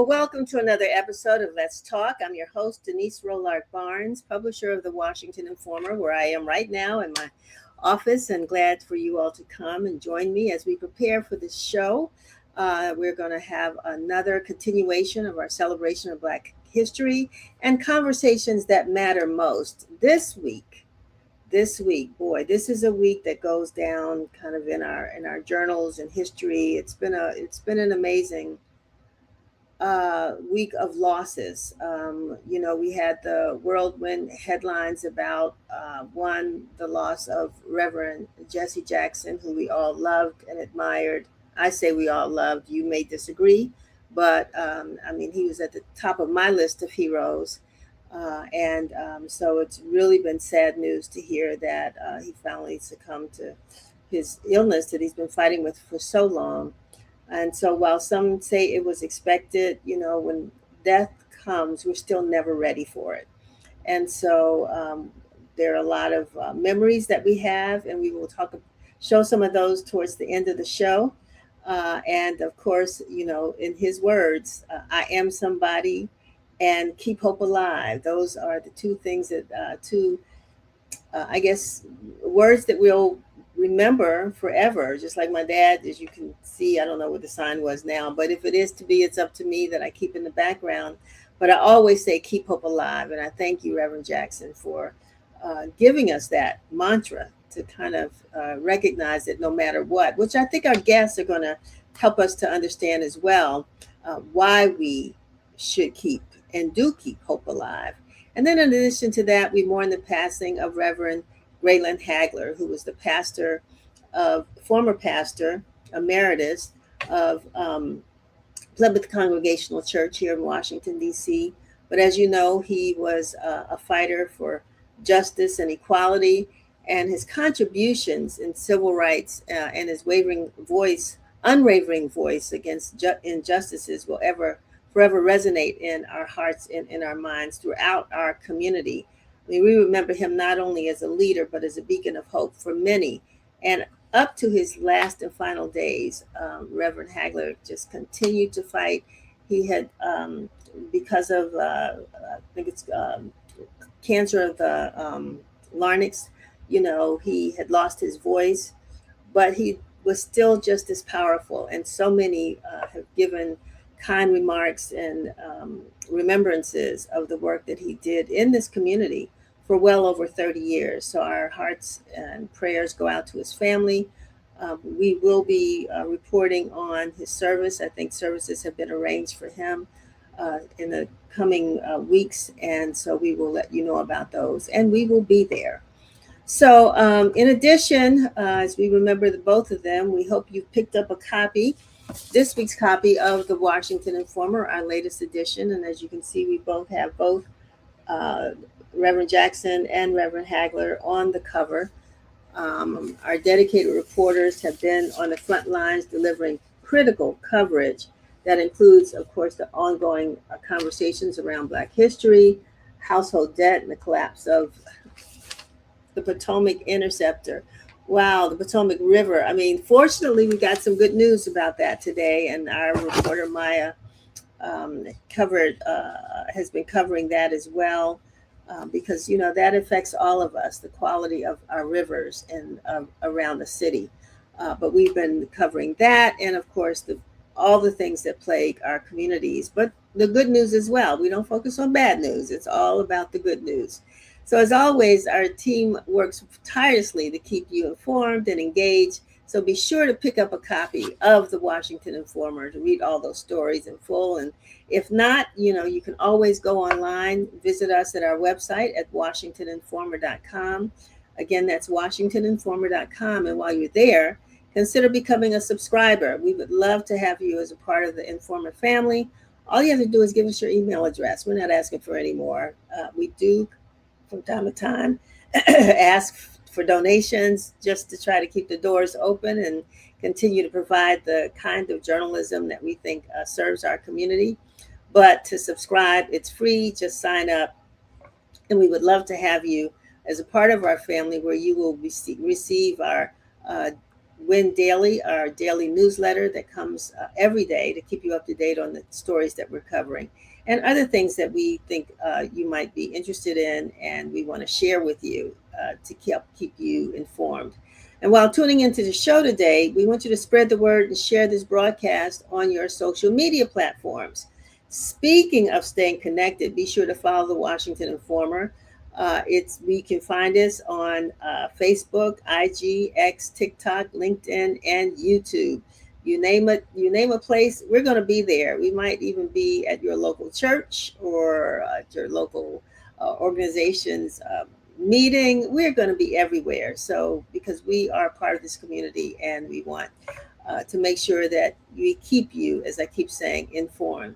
welcome to another episode of Let's Talk. I'm your host, Denise Rollard Barnes, publisher of the Washington Informer, where I am right now in my office, and glad for you all to come and join me as we prepare for this show. We're going to have another continuation of our celebration of Black history and conversations that matter most this week. Boy, this is a week that goes down kind of in our journals and history. It's been an amazing week of losses. We had the whirlwind headlines about one, the loss of Reverend Jesse Jackson, who we all loved and admired. I say we all loved. You may disagree, but I mean, he was at the top of my list of heroes. So it's really been sad news to hear that he finally succumbed to his illness that he's been fighting with for so long. And so while some say it was expected, when death comes, we're still never ready for it. And so there are a lot of memories that we have, and we will show some of those towards the end of the show. And of course, in his words, I am somebody and keep hope alive. Those are the two things I guess, words that we'll remember forever. Just like my dad, as you can see, I don't know what the sign was now, but if it is to be, it's up to me, that I keep in the background. But I always say, keep hope alive. And I thank you, Reverend Jackson, for giving us that mantra to kind of recognize it no matter what, which I think our guests are going to help us to understand as well, why we should keep and do keep hope alive. And then in addition to that, we mourn the passing of Reverend Raylan Hagler, who was the former pastor emeritus of Plymouth Congregational Church here in Washington, D.C. But as you know, he was a fighter for justice and equality, and his contributions in civil rights and his unwavering voice against injustices will forever resonate in our hearts and in our minds throughout our community. I mean, we remember him not only as a leader, but as a beacon of hope for many. And up to his last and final days, Reverend Hagler just continued to fight. He had, because of, I think it's cancer of the larynx, he had lost his voice, but he was still just as powerful. And so many have given kind remarks and remembrances of the work that he did in this community for well over 30 years. So our hearts and prayers go out to his family. We will be reporting on his service. I think services have been arranged for him in the coming weeks. And so we will let you know about those, and we will be there. So in addition, as we remember the both of them, we hope you've picked up this week's copy of the Washington Informer, our latest edition. And as you can see, we have both Reverend Jackson and Reverend Hagler on the cover. Our dedicated reporters have been on the front lines delivering critical coverage that includes, of course, the ongoing conversations around Black history, household debt, and the collapse of the Potomac Interceptor. Wow, the Potomac River. I mean, fortunately, we got some good news about that today, and our reporter Maya has been covering that as well, because that affects all of us, the quality of our rivers and around the city. But we've been covering that, and of course, all the things that plague our communities, but the good news as well. We don't focus on bad news. It's all about the good news. So as always, our team works tirelessly to keep you informed and engaged. So be sure to pick up a copy of the Washington Informer to read all those stories in full. And if not, you can always go online, visit us at our website at washingtoninformer.com. Again, that's washingtoninformer.com. And while you're there, consider becoming a subscriber. We would love to have you as a part of the Informer family. All you have to do is give us your email address. We're not asking for any more. We do, from time to time, ask for donations just to try to keep the doors open and continue to provide the kind of journalism that we think serves our community. But to subscribe, it's free. Just sign up. And we would love to have you as a part of our family, where you will receive our Win Daily, our daily newsletter that comes every day to keep you up to date on the stories that we're covering and other things that we think you might be interested in and we want to share with you to keep you informed. And while tuning into the show today, we want you to spread the word and share this broadcast on your social media platforms. Speaking of staying connected, be sure to follow the Washington Informer. It's we can find us on Facebook, IG, X, TikTok, LinkedIn, and YouTube. You name a place, we're going to be there. We might even be at your local church or at your local organization's meeting. We're going to be everywhere. So because we are part of this community and we want to make sure that we keep you, as I keep saying, informed.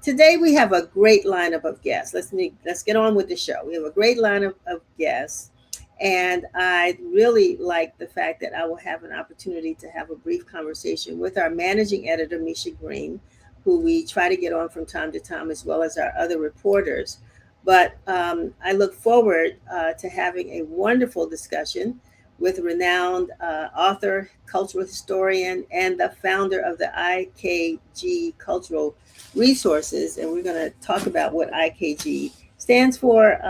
Today we have a great lineup of guests. Let's get on with the show. We have a great lineup of guests, and I really like the fact that I will have an opportunity to have a brief conversation with our managing editor, Misha Green, who we try to get on from time to time, as well as our other reporters. But I look forward to having a wonderful discussion with renowned author, cultural historian, and the founder of the IKG Cultural Resources. And we're going to talk about what IKG stands for.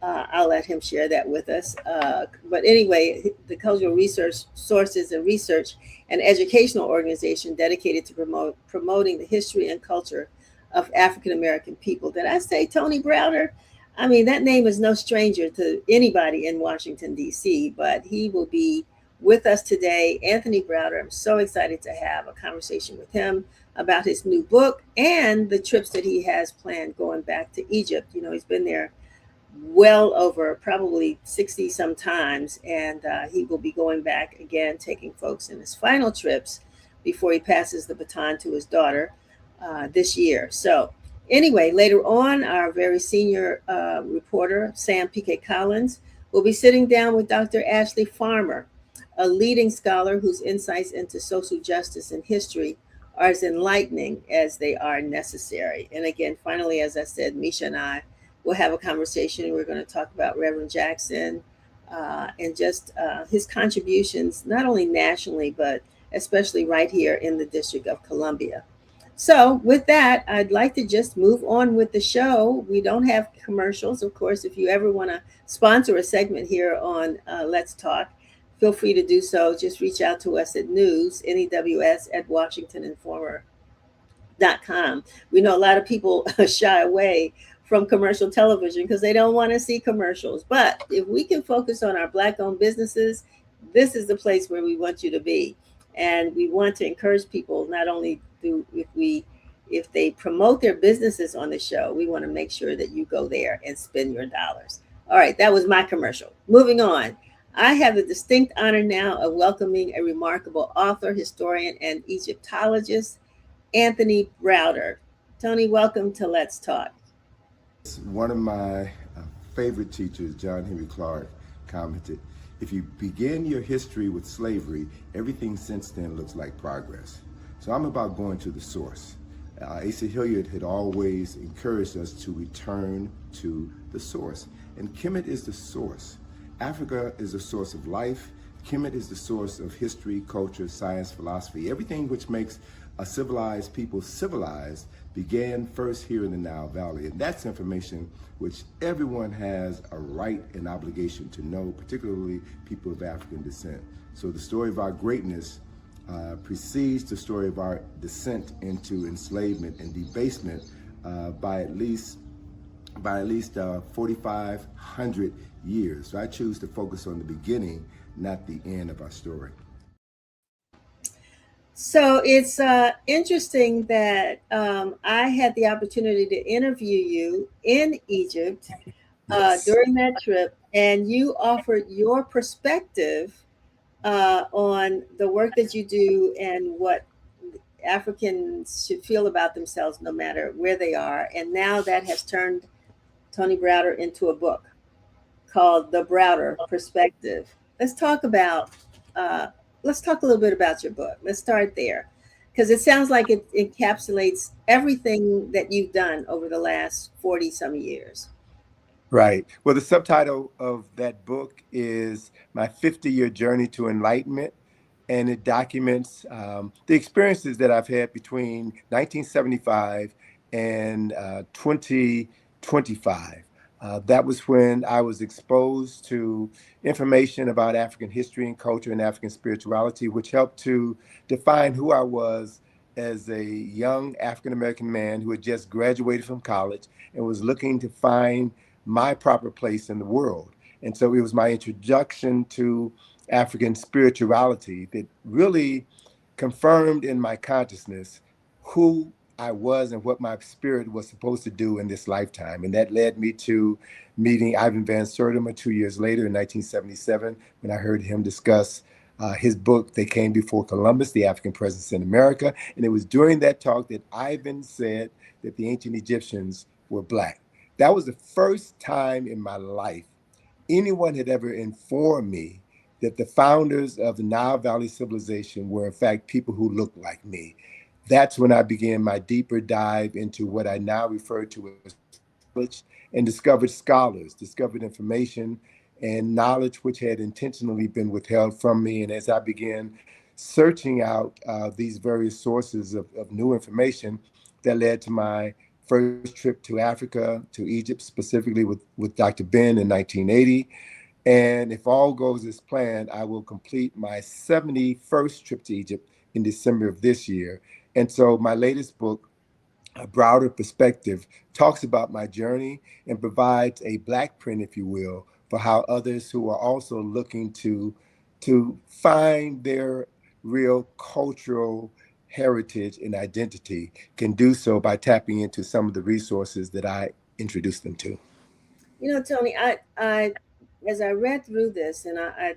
I'll let him share that with us. But anyway, the Cultural Research Sources and Research and Educational Organization dedicated to promoting the history and culture of African American people. Did I say Tony Browder? I mean, that name is no stranger to anybody in Washington, D.C., but he will be with us today. Anthony Browder, I'm so excited to have a conversation with him about his new book and the trips that he has planned going back to Egypt. You know, he's been there well over probably 60 some times, and he will be going back again, taking folks in his final trips before he passes the baton to his daughter this year. So anyway, later on, our very senior reporter, Sam P.K. Collins, will be sitting down with Dr. Ashley Farmer, a leading scholar whose insights into social justice and history are as enlightening as they are necessary. And again, finally, as I said, Misha and I will have a conversation. We're going to talk about Reverend Jackson and just his contributions, not only nationally, but especially right here in the District of Columbia. So with that, I'd like to just move on with the show. We don't have commercials. Of course, if you ever want to sponsor a segment here on Let's Talk, feel free to do so. Just reach out to us at news, at WashingtonInformer.com. We know a lot of people shy away from commercial television because they don't want to see commercials. But if we can focus on our Black-owned businesses, this is the place where we want you to be. And we want to encourage people not only if they promote their businesses on the show, we want to make sure that you go there and spend your dollars. All right, that was my commercial. Moving on. I have the distinct honor now of welcoming a remarkable author, historian, and Egyptologist, Anthony Browder. Tony, welcome to Let's Talk. One of my favorite teachers, John Henry Clark, commented, if you begin your history with slavery, everything since then looks like progress. So I'm about going to the source. Asa Hilliard had always encouraged us to return to the source. And Kemet is the source. Africa is the source of life. Kemet is the source of history, culture, science, philosophy. Everything which makes a civilized people civilized began first here in the Nile Valley. And that's information which everyone has a right and obligation to know, particularly people of African descent. So the story of our greatness precedes the story of our descent into enslavement and debasement by at least 4,500 years. So I choose to focus on the beginning, not the end of our story. So it's interesting that I had the opportunity to interview you in Egypt during that trip, and you offered your perspective on the work that you do and what Africans should feel about themselves no matter where they are. And now that has turned Tony Browder into a book called The Browder Perspective. Let's talk a little bit about your book. Let's start there, because it sounds like it encapsulates everything that you've done over the last 40 some years. Right. Well, the subtitle of that book is My 50-Year Journey to Enlightenment. and it documents the experiences that I've had between 1975 and 2025. That was when I was exposed to information about African history and culture and African spirituality, which helped to define who I was as a young African American man who had just graduated from college and was looking to find my proper place in the world. And so it was my introduction to African spirituality that really confirmed in my consciousness who I was and what my spirit was supposed to do in this lifetime. And that led me to meeting Ivan Van Sertima 2 years later in 1977 when I heard him discuss his book, They Came Before Columbus, The African Presence in America. And it was during that talk that Ivan said that the ancient Egyptians were Black. That was the first time in my life anyone had ever informed me that the founders of the Nile Valley civilization were, in fact, people who looked like me. That's when I began my deeper dive into what I now refer to as knowledge and discovered scholars, discovered information and knowledge which had intentionally been withheld from me. And as I began searching out these various sources of new information, that led to my first trip to Africa, to Egypt, specifically with Dr. Ben in 1980. And if all goes as planned, I will complete my 71st trip to Egypt in December of this year. And so my latest book, A Browder Perspective, talks about my journey and provides a black print, if you will, for how others who are also looking to find their real cultural heritage and identity can do so by tapping into some of the resources that I introduced them to. Tony, as I read through this, and I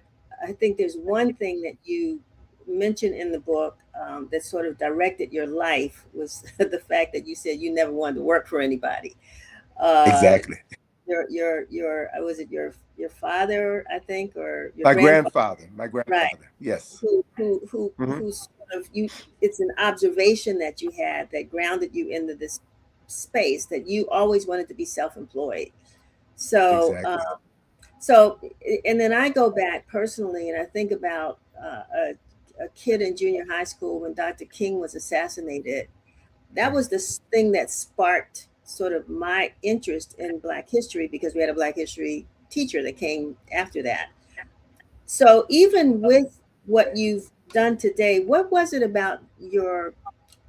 think there's one thing that you mentioned in the book that sort of directed your life was the fact that you said you never wanted to work for anybody. Uh, Exactly. your was it your father, I think, or your My grandfather, grandfather, my right? grandfather, yes. Who Hmm. sort of you? It's an observation that you had that grounded you into this space that you always wanted to be self-employed. So, Exactly. so, and then I go back personally, and I think about a kid in junior high school when Dr. King was assassinated. That was the thing that sparked sort of my interest in Black history because we had a Black history teacher that came after that. So even with what you've done today, what was it about your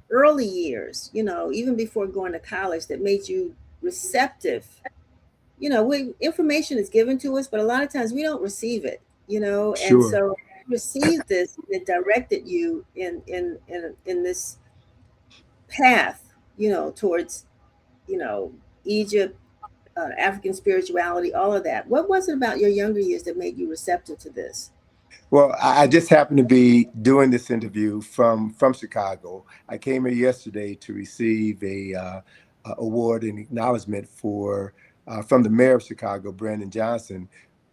early years, even before going to college, that made you receptive? Information is given to us, but a lot of times we don't receive it, and Sure. so you received this and it directed you in this path, towards, you know, Egypt, African spirituality, all of that. What was it about your younger years that made you receptive to this? Well, I just happened to be doing this interview from Chicago. I came here yesterday to receive a award and acknowledgement for from the mayor of Chicago, Brandon Johnson,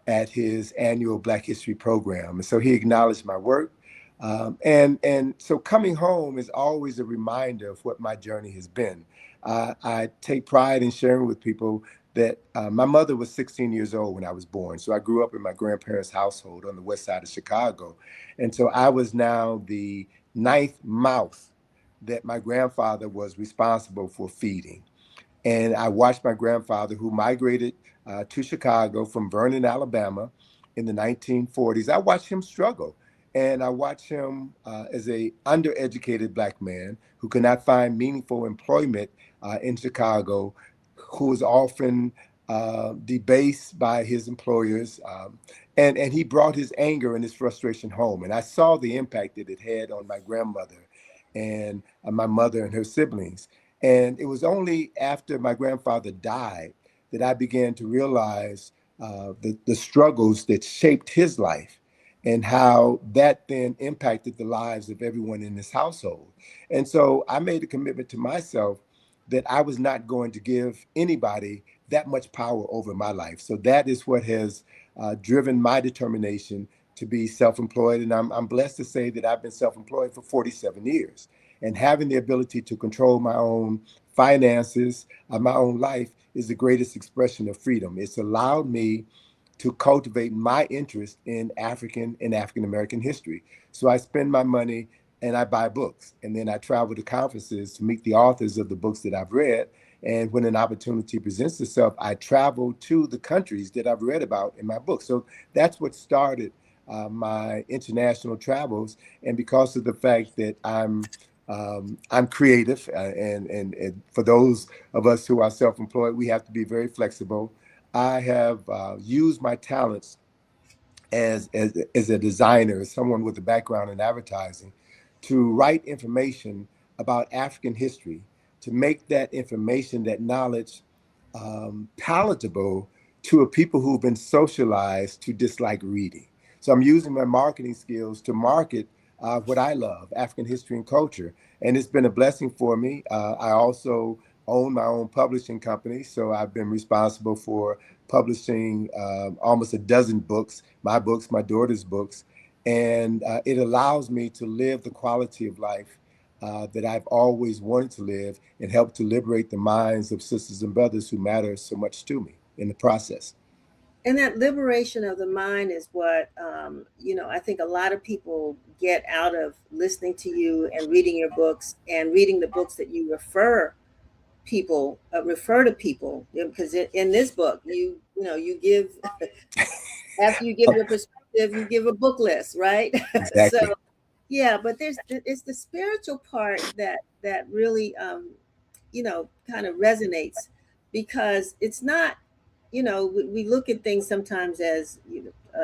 at his annual Black History program. And so he acknowledged my work. And so coming home is always a reminder of what my journey has been. I take pride in sharing with people that my mother was 16 years old when I was born. So I grew up in my grandparents' household on the west side of Chicago. And so I was now the ninth mouth that my grandfather was responsible for feeding. And I watched my grandfather, who migrated to Chicago from Vernon, Alabama in the 1940s. I watched him struggle. And I watched him as a undereducated Black man who could not find meaningful employment in Chicago, who was often debased by his employers. And he brought his anger and his frustration home. And I saw the impact that it had on my grandmother and my mother and her siblings. And it was only after my grandfather died that I began to realize the struggles that shaped his life and how that then impacted the lives of everyone in his household. And so I made a commitment to myself that I was not going to give anybody that much power over my life. So that is what has driven my determination to be self-employed. And I'm blessed to say that I've been self-employed for 47 years. And having the ability to control my own finances, my own life, is the greatest expression of freedom. It's allowed me to cultivate my interest in African and African American history. So I spend my money and I buy books. And then I travel to conferences to meet the authors of the books that I've read. And when an opportunity presents itself, I travel to the countries that I've read about in my book. So that's what started my international travels. And because of the fact that I'm creative, and for those of us who are self-employed, we have to be very flexible. I have used my talents as a designer, as someone with a background in advertising, to write information about African history, to make that information, that knowledge, palatable to a people who've been socialized to dislike reading. So I'm using my marketing skills to market what I love, African history and culture. And it's been a blessing for me. I also own my own publishing company. So I've been responsible for publishing almost a dozen books, my daughter's books. And it allows me to live the quality of life that I've always wanted to live and help to liberate the minds of sisters and brothers who matter so much to me in the process. And that liberation of the mind is what, I think a lot of people get out of listening to you and reading your books and reading the books that you refer to people, because in this book you give, after you give your perspective, you give a book list, right? So Exactly. yeah, but it's the spiritual part that really kind of resonates, because it's not, we look at things sometimes as,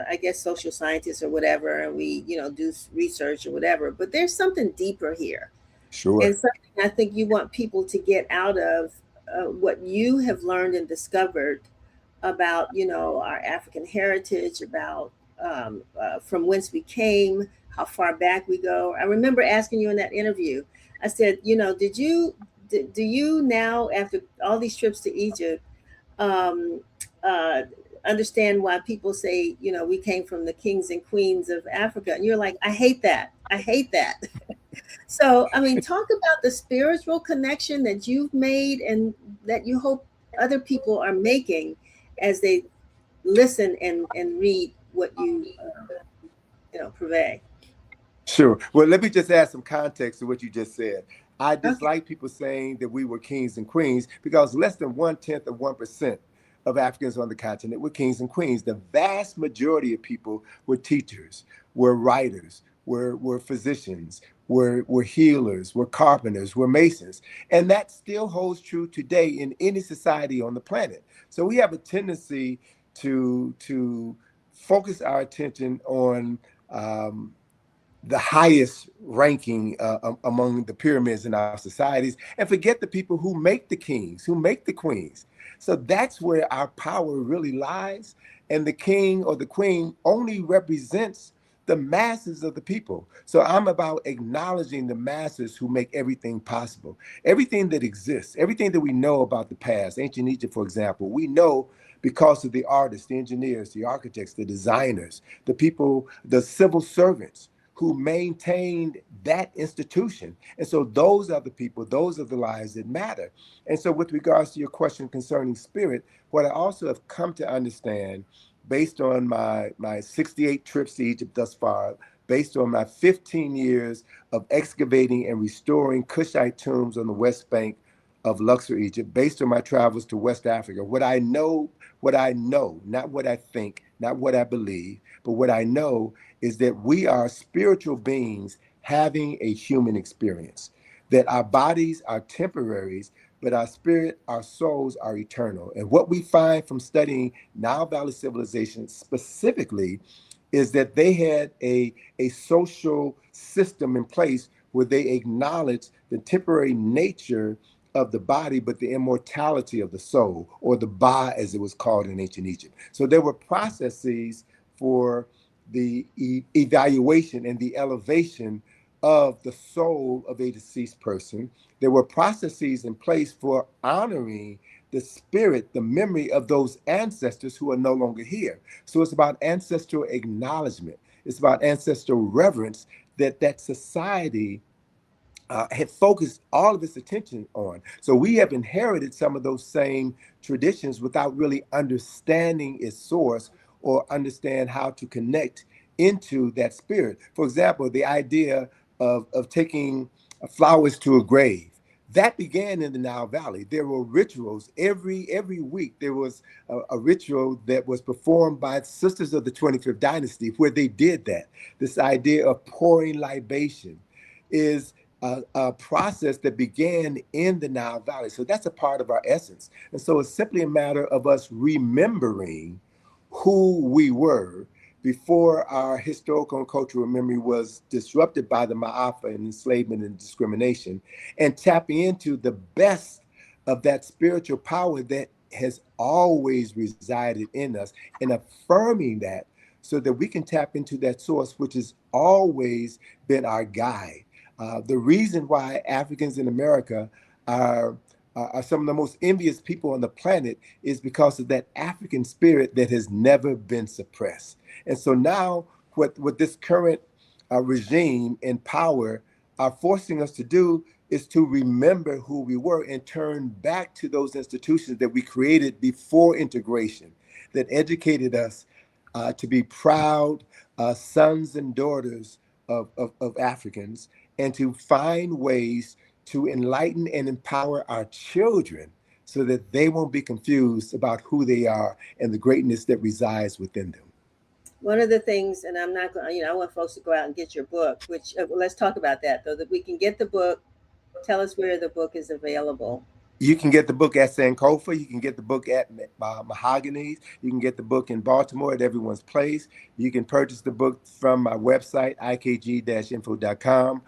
I guess, social scientists or whatever, and we do research or whatever, but there's something deeper here, and Sure. something I think you want people to get out of what you have learned and discovered about our African heritage, about from whence we came, how far back we go. I remember asking you in that interview, I said, do you now, after all these trips to Egypt, um, uh, understand why people say, we came from the kings and queens of Africa? And you're like, I hate that. I hate that. So, I mean, talk about the spiritual connection that you've made and that you hope other people are making as they listen and read what you, purvey. Sure. Well, let me just add some context to what you just said. I Okay. dislike people saying that we were kings and queens because less than 1/10 of 1% of Africans on the continent were kings and queens. The vast majority of people were teachers, were writers, were physicians, were healers, were carpenters, were masons. And that still holds true today in any society on the planet. So we have a tendency to focus our attention on the highest ranking among the pyramids in our societies and forget the people who make the kings, who make the queens. So that's where our power really lies. And the king or the queen only represents the masses of the people. So I'm about acknowledging the masses who make everything possible. Everything that exists, everything that we know about the past, ancient Egypt, for example, we know because of the artists, the engineers, the architects, the designers, the people, the civil servants who maintained that institution. And so those are the people, those are the lives that matter. And so with regards to your question concerning spirit, what I also have come to understand based on my 68 trips to Egypt thus far, based on my 15 years of excavating and restoring Kushite tombs on the West Bank of Luxor, Egypt, based on my travels to West Africa, what I know, not what I think, not what I believe, but what I know is that we are spiritual beings having a human experience, that our bodies are temporaries, but our spirit, our souls are eternal. And what we find from studying Nile Valley civilization specifically is that they had a social system in place where they acknowledged the temporary nature of the body, but the immortality of the soul, or the Ba, as it was called in ancient Egypt. So there were processes for the evaluation and the elevation of the soul of a deceased person. There were processes in place for honoring the spirit, the memory of those ancestors who are no longer here. So it's about ancestral acknowledgement. It's about ancestral reverence that society had focused all of its attention on. So we have inherited some of those same traditions without really understanding its source or understand how to connect into that spirit. For example, the idea of taking flowers to a grave. That began in the Nile Valley. There were rituals every week. There was a ritual that was performed by sisters of the 25th dynasty where they did that. This idea of pouring libation is a process that began in the Nile Valley. So that's a part of our essence. And so it's simply a matter of us remembering who we were before our historical and cultural memory was disrupted by the Ma'afa and enslavement and discrimination, and tapping into the best of that spiritual power that has always resided in us, and affirming that so that we can tap into that source, which has always been our guide. The reason why Africans in America are some of the most envious people on the planet is because of that African spirit that has never been suppressed. And so now, what this current regime in power are forcing us to do is to remember who we were and turn back to those institutions that we created before integration, that educated us to be proud sons and daughters of Africans, and to find ways to enlighten and empower our children so that they won't be confused about who they are and the greatness that resides within them. One of the things, and I'm not going, I want folks to go out and get your book, which let's talk about that though, that we can get the book. Tell us where the book is available. You can get the book at Sankofa. You can get the book at Mahogany's. You can get the book in Baltimore at Everyone's Place. You can purchase the book from my website, ikg-info.com.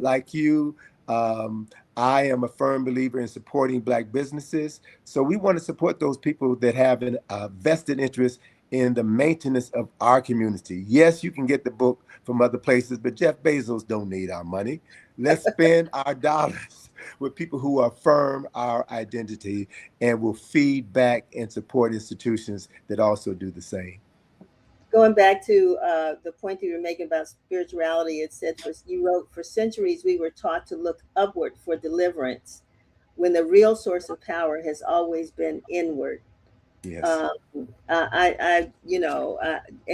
Like you, I am a firm believer in supporting Black businesses. So we want to support those people that have a vested interest in the maintenance of our community. Yes, you can get the book from other places, but Jeff Bezos don't need our money. Let's spend our dollars with people who affirm our identity and will feed back and support institutions that also do the same. Going back to the point that you were making about spirituality, it said, you wrote, for centuries we were taught to look upward for deliverance when the real source of power has always been inward. Yes. Um, and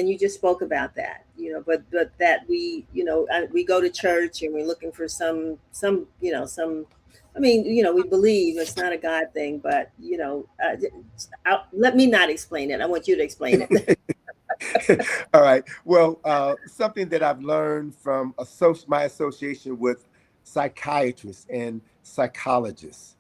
you just spoke about that, but that we go to church and we're looking for we believe it's not a God thing, but let me not explain it. I want you to explain it. All right. Well, something that I've learned from my association with psychiatrists and psychologists.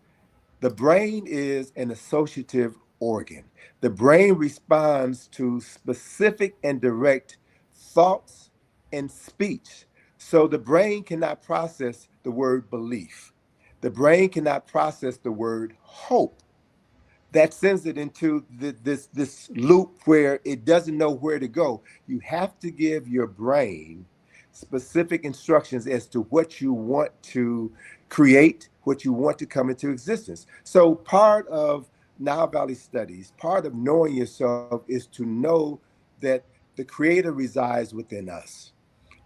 The brain is an associative organ. The brain responds to specific and direct thoughts and speech. So the brain cannot process the word belief. The brain cannot process the word hope. That sends it into this loop where it doesn't know where to go. You have to give your brain specific instructions as to what you want to create, what you want to come into existence. So part of Nile Valley studies, part of knowing yourself is to know that the creator resides within us,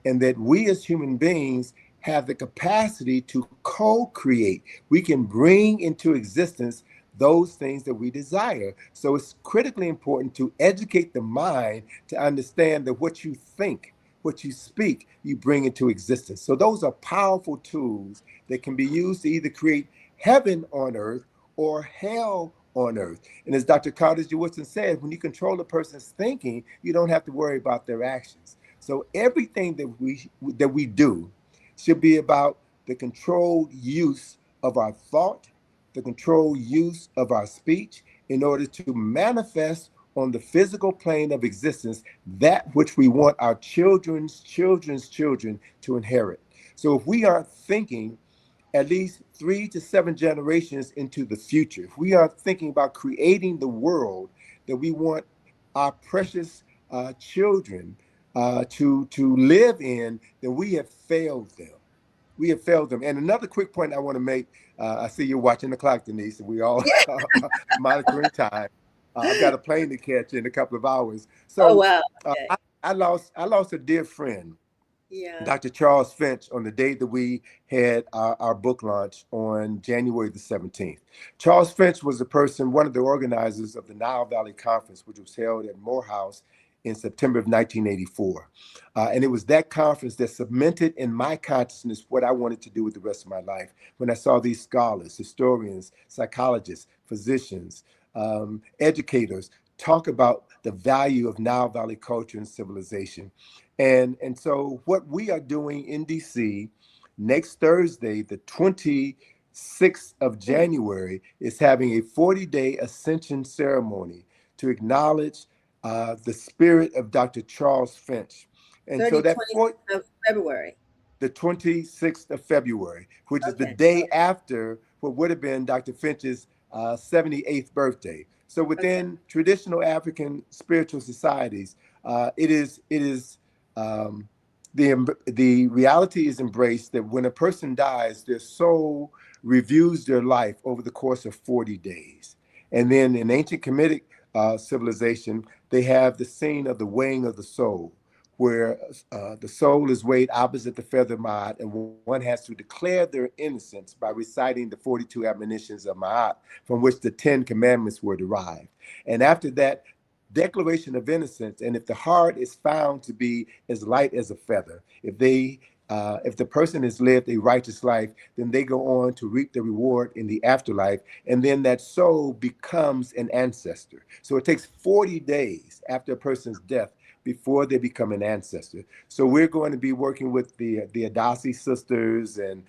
and that we as human beings have the capacity to co-create. We can bring into existence those things that we desire. So it's critically important to educate the mind to understand that what you think, what you speak, you bring into existence. So those are powerful tools that can be used to either create heaven on earth or hell on earth. And as Dr. Carter G. Woodson said, when you control a person's thinking, you don't have to worry about their actions. So everything that we do should be about the controlled use of our thought, the controlled use of our speech, in order to manifest on the physical plane of existence that which we want our children's children's children to inherit. So if we aren't thinking at least 3 to 7 generations into the future, if we are thinking about creating the world that we want our precious children to live in, then we have failed them. We have failed them. And another quick point I want to make, I see you're watching the clock, Denise, and we all monitoring time. I've got a plane to catch in a couple of hours. Oh So wow. Okay. I lost a dear friend, Yeah. Dr. Charles Finch, on the day that we had our book launch on January the 17th. Charles Finch was one of the organizers of the Nile Valley Conference, which was held at Morehouse in September of 1984. And it was that conference that cemented in my consciousness what I wanted to do with the rest of my life. When I saw these scholars, historians, psychologists, physicians, educators talk about the value of Nile Valley culture and civilization. And so what we are doing in DC next Thursday, the 26th of January, is having a 40-day ascension ceremony to acknowledge the spirit of Dr. Charles Finch. And so 30, that 20 of February. the 26th of February, which is the Okay. day after what would have been Dr. Finch's 78th birthday. So Okay. within traditional African spiritual societies, it is um, the reality is embraced that when a person dies, their soul reviews their life over the course of 40 days. And then in ancient comedic civilization, they have the scene of the weighing of the soul, where the soul is weighed opposite the feather Ma'at, and one has to declare their innocence by reciting the 42 admonitions of Ma'at, from which the 10 commandments were derived. And after that declaration of innocence, and if the heart is found to be as light as a feather, if the person has lived a righteous life, then they go on to reap the reward in the afterlife, and then that soul becomes an ancestor. So it takes 40 days after a person's death before they become an ancestor. So we're going to be working with the Adasi sisters and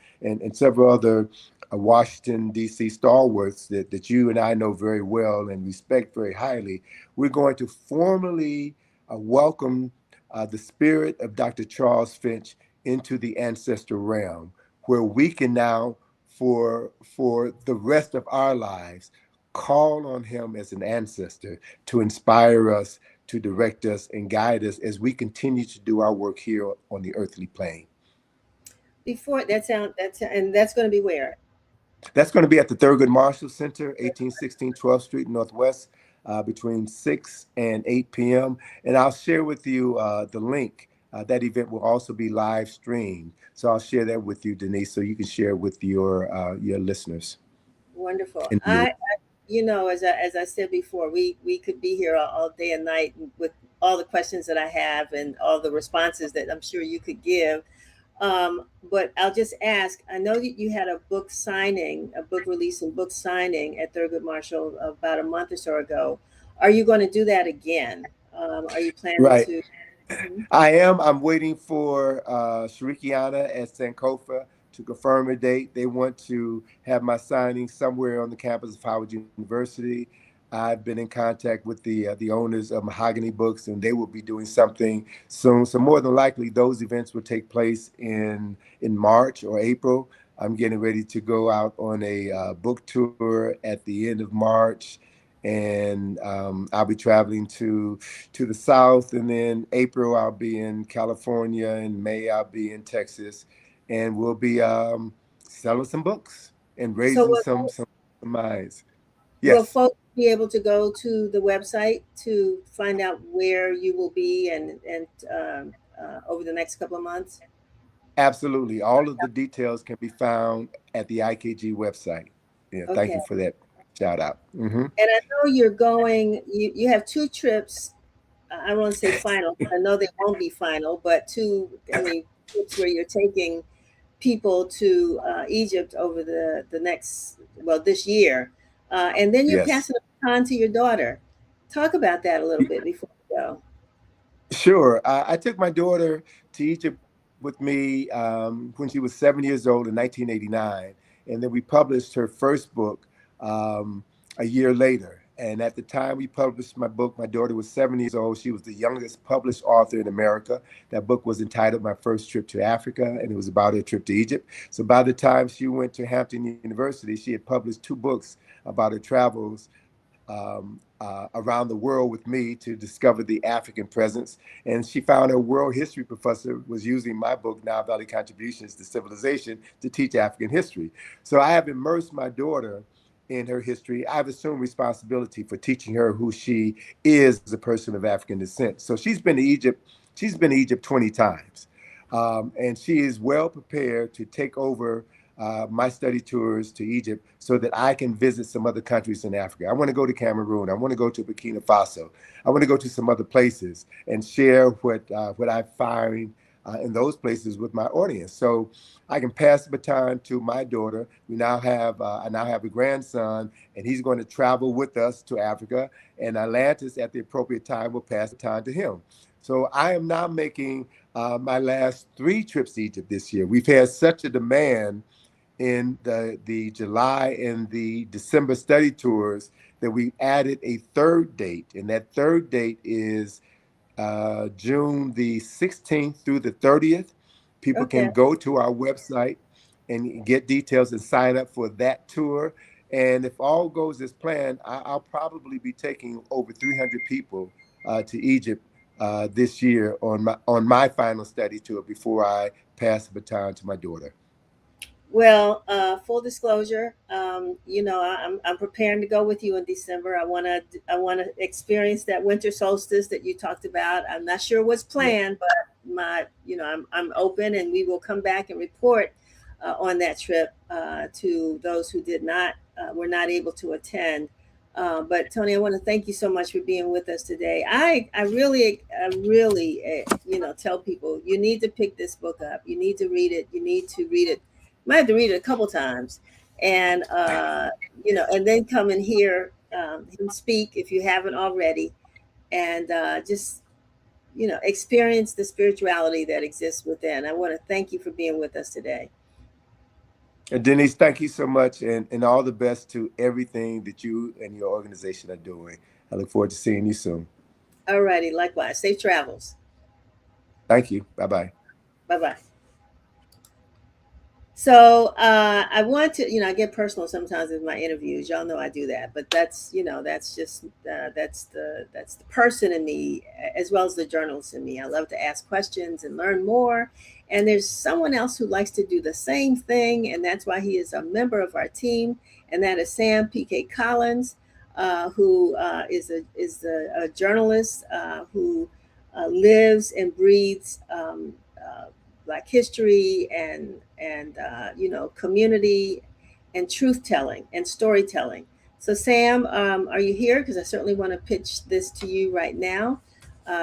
several other Washington, D.C. stalwarts that you and I know very well and respect very highly. We're going to formally welcome the spirit of Dr. Charles Finch into the ancestor realm, where we can now, for the rest of our lives, call on him as an ancestor to inspire us, to direct us and guide us as we continue to do our work here on the earthly plane. Before that sound that's and that's going to be where? That's going to be at the Thurgood Marshall Center, 1816 12th Street Northwest, between 6 and 8 p.m. And I'll share with you the link. That event will also be live streamed. So I'll share that with you, Denise, so you can share with your listeners Wonderful. and viewers. As I said before, we could be here all day and night with all the questions that I have and all the responses that I'm sure you could give. But I'll just ask. I know that you had a book signing, a book release and book signing at Thurgood Marshall about a month or so ago. Are you going to do that again? Are you planning Right. to? Mhm. I am. I'm waiting for Sharikiana at Sankofa to confirm a date. They want to have my signing somewhere on the campus of Howard University. I've been in contact with the owners of Mahogany Books, and they will be doing something soon. So more than likely, those events will take place in March or April. I'm getting ready to go out on a book tour at the end of March, and I'll be traveling to the south, and then April I'll be in California, and May I'll be in Texas, and we'll be selling some books and So raising some minds. will Yes, folks be able to go to the website to find out where you will be and over the next couple of months? absolutely. All of the details can be found at the IKG website. Yeah, thank Okay. you for that shout out. And I know you're going, you have two trips. I don't want to say final, I know they won't be final, but two, I mean, trips where you're taking people to Egypt over the next, well, this year. And then you're Yes. passing the baton to your daughter. Talk about that a little bit before we go. Sure. I took my daughter to Egypt with me when she was 7 years old in 1989. And then we published her first book a year later. And at the time we published my book, my daughter was 7 years old. She was the youngest published author in America. That book was entitled My First Trip to Africa, and it was about her trip to Egypt. So by the time she went to Hampton University, she had published two books about her travels around the world with me to discover the African presence. And she found her world history professor was using my book, Nile Valley Contributions to Civilization, to teach African history. So I have immersed my daughter in her history. I've assumed responsibility for teaching her who she is as a person of African descent. So she's been to Egypt. She's been to Egypt 20 times. And she is well prepared to take over my study tours to Egypt so that I can visit some other countries in Africa. I want to go to Cameroon. I want to go to Burkina Faso. I want to go to some other places and share what I find in those places with my audience. So I can pass the baton to my daughter. I now have a grandson, and he's going to travel with us to Africa. And Atlantis, at the appropriate time, will pass the baton to him. So I am now making my last 3 trips to Egypt this year. We've had such a demand in the July and the December study tours that we added a third date, and that third date is June the 16th through the 30th. People Okay. can go to our website and get details and sign up for that tour. And if all goes as planned, I'll probably be taking over 300 people to Egypt this year on my final study tour before I pass the baton to my daughter. Well, full disclosure, I'm preparing to go with you in December. I want to experience that winter solstice that you talked about. I'm not sure what's Yeah. planned, but I'm open, and we will come back and report on that trip to those who did not were not able to attend. But Tony, I want to thank you so much for being with us today. I really tell people you need to pick this book up. You need to read it. You need to read it. Might have to read it a couple times, and and then come and hear him speak if you haven't already, and just experience the spirituality that exists within. I want to thank you for being with us today. And Denise, thank you so much, and all the best to everything that you and your organization are doing. I look forward to seeing you soon. All righty, likewise. Safe travels. Thank you. Bye bye. Bye bye. So I want to, I get personal sometimes in my interviews. Y'all know I do that, but that's just that's the person in me, as well as the journalist in me. I love to ask questions and learn more. And there's someone else who likes to do the same thing, and that's why he is a member of our team, and that is Sam P.K. Collins, who is a journalist who lives and breathes. Black history and community and truth telling and storytelling. So Sam, are you here? Because I certainly want to pitch this to you right now,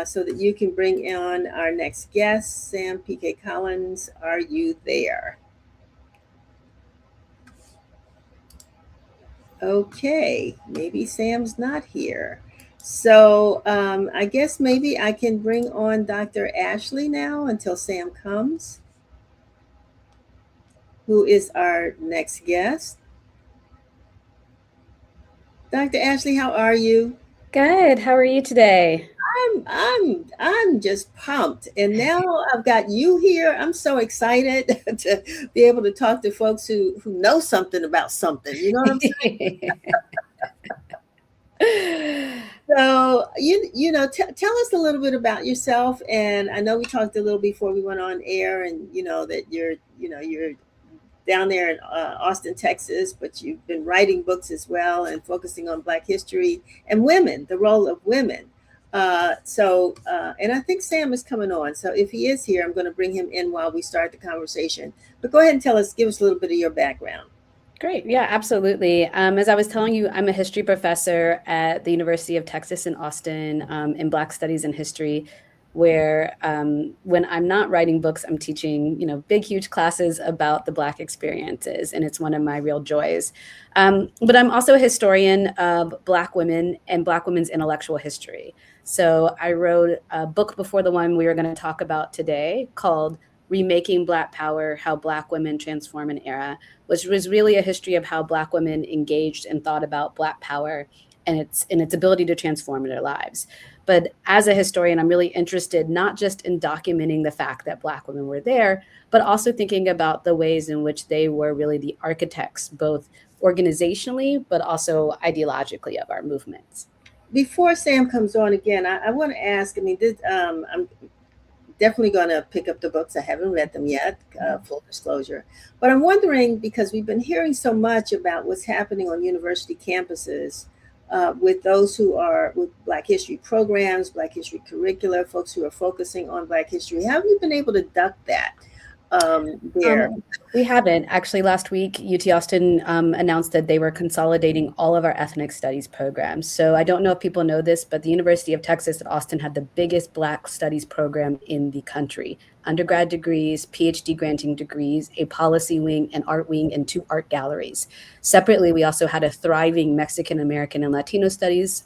so that you can bring on our next guest. Sam P.K. Collins, are you there? Okay, maybe Sam's not here. So I guess maybe I can bring on Dr. Ashley now until Sam comes, who is our next guest. Dr. Ashley, how are you? Good. How are you today? I'm just pumped. And now I've got you here. I'm so excited to be able to talk to folks who know something about something. You know what I'm saying? So tell us a little bit about yourself. And I know we talked a little before we went on air, and that you're down there in Austin, Texas, but you've been writing books as well and focusing on Black history and women, the role of women. And I think Sam is coming on. So if he is here, I'm going to bring him in while we start the conversation. But go ahead and give us a little bit of your background. Great. Yeah, absolutely. As I was telling you, I'm a history professor at the University of Texas in Austin, in Black Studies and History, where when I'm not writing books, I'm teaching, big, huge classes about the Black experiences. And it's one of my real joys. But I'm also a historian of Black women and Black women's intellectual history. So I wrote a book before the one we were going to talk about today called Remaking Black Power, How Black Women Transform an Era, which was really a history of how Black women engaged and thought about Black power and its ability to transform their lives. But as a historian, I'm really interested not just in documenting the fact that Black women were there, but also thinking about the ways in which they were really the architects, both organizationally, but also ideologically of our movements. Before Sam comes on again, I want to ask, I'm definitely going to pick up the books. I haven't read them yet, full disclosure. But I'm wondering, because we've been hearing so much about what's happening on university campuses with those who are with Black history programs, Black history curricula, folks who are focusing on Black history. How have you been able to duck that? there? We haven't. Actually, last week, UT Austin announced that they were consolidating all of our ethnic studies programs. So I don't know if people know this, but the University of Texas at Austin had the biggest Black studies program in the country. Undergrad degrees, PhD granting degrees, a policy wing, an art wing, and 2 art galleries. Separately, we also had a thriving Mexican American and Latino studies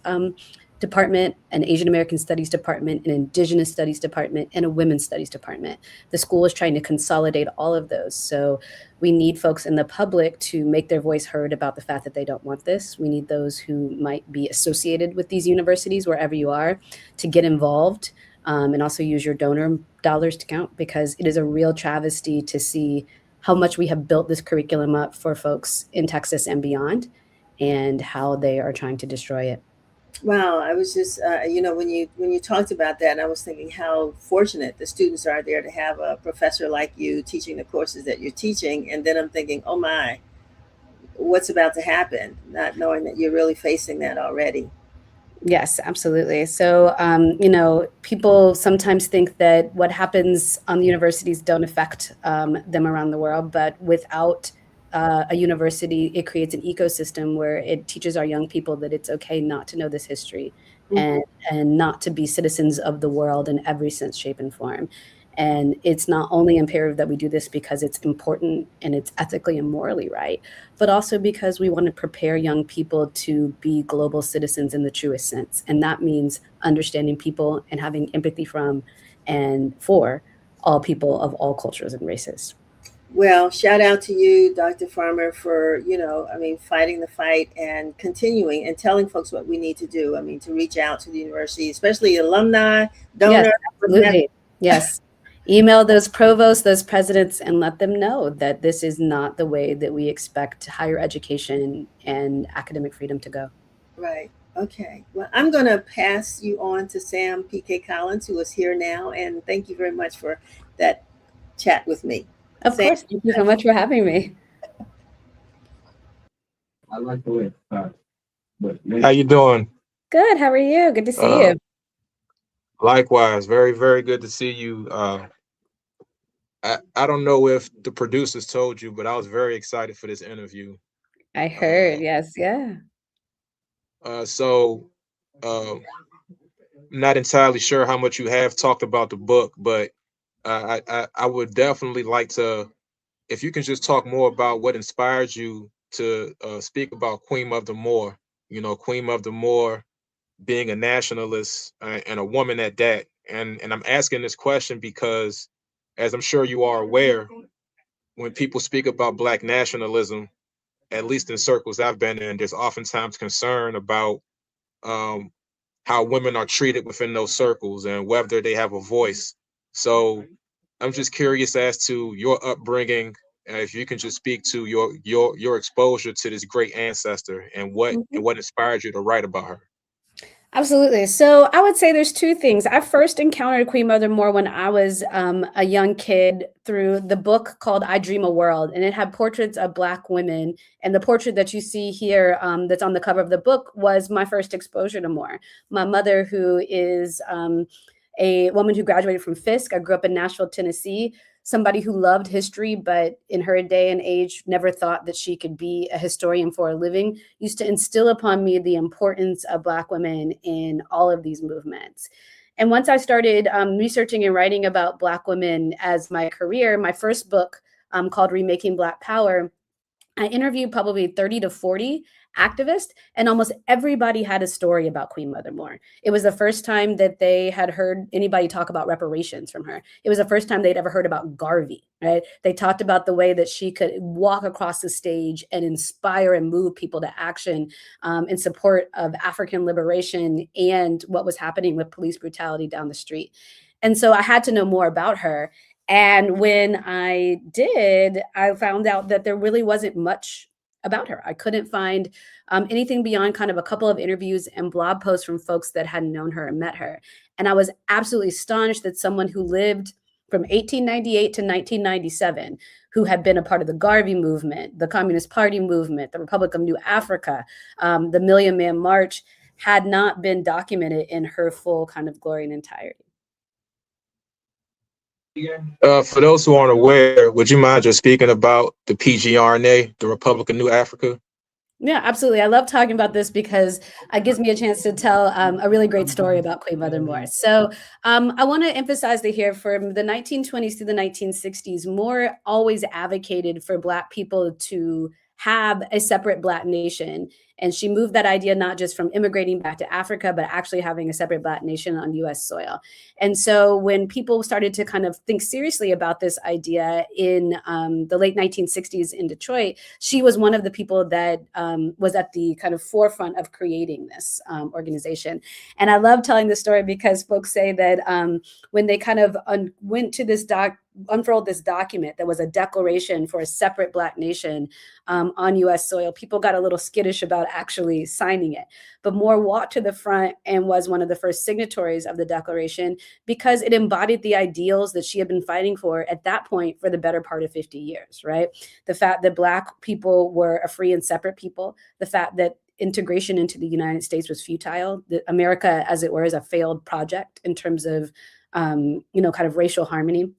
department, an Asian American studies department, an indigenous studies department, and a women's studies department. The school is trying to consolidate all of those. So we need folks in the public to make their voice heard about the fact that they don't want this. We need those who might be associated with these universities, wherever you are, to get involved, and also use your donor dollars to count, because it is a real travesty to see how much we have built this curriculum up for folks in Texas and beyond, and how they are trying to destroy it. Wow, I was just when you talked about that, I was thinking how fortunate the students are there to have a professor like you teaching the courses that you're teaching, and then I'm thinking, oh my, what's about to happen? Not knowing that you're really facing that already. Yes, absolutely. So, people sometimes think that what happens on the universities don't affect them around the world, but without a university, it creates an ecosystem where it teaches our young people that it's okay not to know this history, Mhm. and not to be citizens of the world in every sense, shape, and form. And it's not only imperative that we do this because it's important and it's ethically and morally right, but also because we want to prepare young people to be global citizens in the truest sense. And that means understanding people and having empathy from and for all people of all cultures and races. Well, shout out to you, Dr. Farmer, for, I mean, fighting the fight and continuing and telling folks what we need to do. I mean, to reach out to the university, especially alumni, Yes, donor. absolutely. Yes. Email those provosts, those presidents, and let them know that this is not the way that we expect higher education and academic freedom to go. Right. Okay. Well, I'm going to pass you on to Sam P.K. Collins, who is here now. And thank you very much for that chat with me. Of Sam. course. Thank you so much for having me. I like the way. How you doing? Good. How are you? Good to see Uh, you. Likewise, very, very good to see you. I don't know if the producers told you, but I was very excited for this interview. I heard. Uh, Yes. Yeah. so I'm not entirely sure how much you have talked about the book, but I would definitely like to, if you can just talk more about what inspired you to speak about Queen Mother Moore. Queen Mother Moore being a nationalist and a woman at that. And I'm asking this question because, as I'm sure you are aware, when people speak about Black nationalism, at least in circles I've been in, there's oftentimes concern about um, how women are treated within those circles and whether they have a voice. So I'm just curious as to your upbringing. If you can just speak to your exposure to this great ancestor and Mhm. what inspired you to write about her. Absolutely. So I would say there's two things. I first encountered Queen Mother Moore when I was a young kid through the book called I Dream a World, and it had portraits of Black women. And the portrait that you see here, that's on the cover of the book, was my first exposure to Moore. My mother, who is a woman who graduated from Fisk, I grew up in Nashville, Tennessee, somebody who loved history, but in her day and age never thought that she could be a historian for a living, used to instill upon me the importance of Black women in all of these movements. And once I started researching and writing about Black women as my career, my first book, called Remaking Black Power, I interviewed probably 30 to 40 activists, and almost everybody had a story about Queen Mother Moore. It was the first time that they had heard anybody talk about reparations from her. It was the first time they'd ever heard about Garvey, right? They talked about the way that she could walk across the stage and inspire and move people to action, in support of African liberation and what was happening with police brutality down the street. And so I had to know more about her. And when I did, I found out that there really wasn't much about her. I couldn't find anything beyond kind of a couple of interviews and blog posts from folks that hadn't known her and met her. And I was absolutely astonished that someone who lived from 1898 to 1997, who had been a part of the Garvey movement, the Communist Party movement, the Republic of New Africa, the Million Man March, had not been documented in her full kind of glory and entirety. For those who aren't aware, would you mind just speaking about the PGRNA, the Republic of New Africa? Yeah, absolutely. I love talking about this because it gives me a chance to tell a really great story about Queen Mother Moore. So I want to emphasize that here from the 1920s to the 1960s, Moore always advocated for Black people to have a separate Black nation. And she moved that idea not just from immigrating back to Africa, but actually having a separate Black nation on US soil. And so when people started to kind of think seriously about this idea in the late 1960s in Detroit, she was one of the people that was at the kind of forefront of creating this organization. And I love telling this story because folks say that when they kind of went to this unfurled this document that was a declaration for a separate Black nation on US soil, people got a little skittish about actually signing it. But Moore walked to the front and was one of the first signatories of the declaration because it embodied the ideals that she had been fighting for at that point for the better part of 50 years, right? The fact that Black people were a free and separate people, the fact that integration into the United States was futile, that America, as it were, is a failed project in terms of, kind of racial harmony.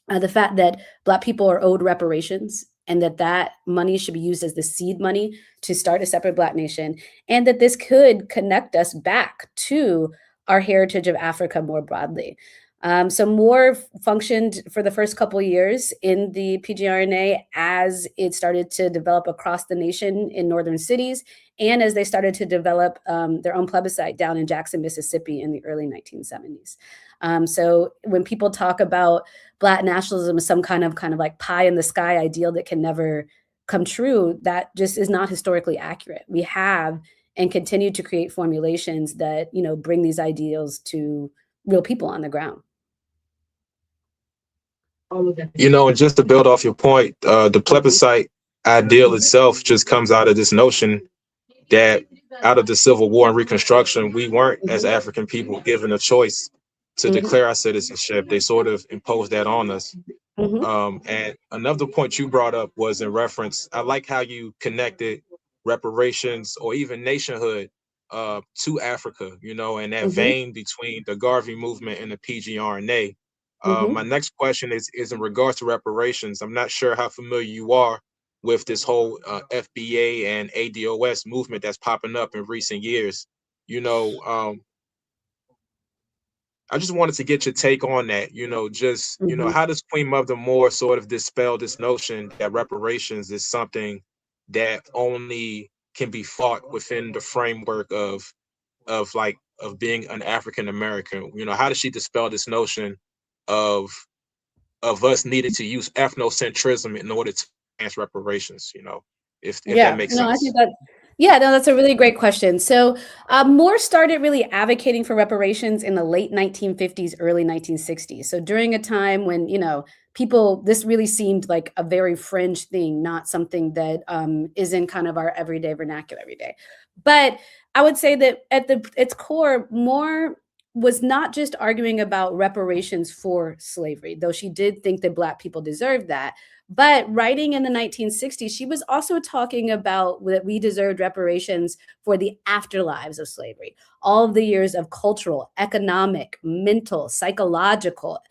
The fact that Black people are owed reparations and that money should be used as the seed money to start a separate Black nation, and that this could connect us back to our heritage of Africa more broadly. So Moore functioned for the first couple of years in the PGRNA as it started to develop across the nation in northern cities, and as they started to develop their own plebiscite down in Jackson, Mississippi in the early 1970s. So when people talk about Black nationalism as some kind of like pie in the sky ideal that can never come true, that just is not historically accurate. We have and continue to create formulations that, bring these ideals to real people on the ground. And just to build off your point, the plebiscite ideal itself just comes out of this notion that out of the Civil War and Reconstruction, we weren't, as African people, given a choice to declare our citizenship. They sort of imposed that on us. And another point you brought up was in reference, I like how you connected reparations or even nationhood to Africa, and that vein between the Garvey movement and the PGRNA. My next question is in regards to reparations. I'm not sure how familiar you are with this whole FBA and ADOS movement that's popping up in recent years. I just wanted to get your take on that. How does Queen Mother Moore sort of dispel this notion that reparations is something that only can be fought within the framework of being an African American? How does she dispel this notion of us needing to use ethnocentrism in order to advance reparations? If that makes sense. I think that's a really great question. So Moore started really advocating for reparations in the late 1950s, early 1960s. So during a time when, this really seemed like a very fringe thing, not something that is in kind of our everyday vernacular every day. But I would say that at its core, Moore was not just arguing about reparations for slavery, though she did think that Black people deserved that. But writing in the 1960s, she was also talking about that we deserved reparations for the afterlives of slavery, all of the years of cultural, economic, mental, psychological,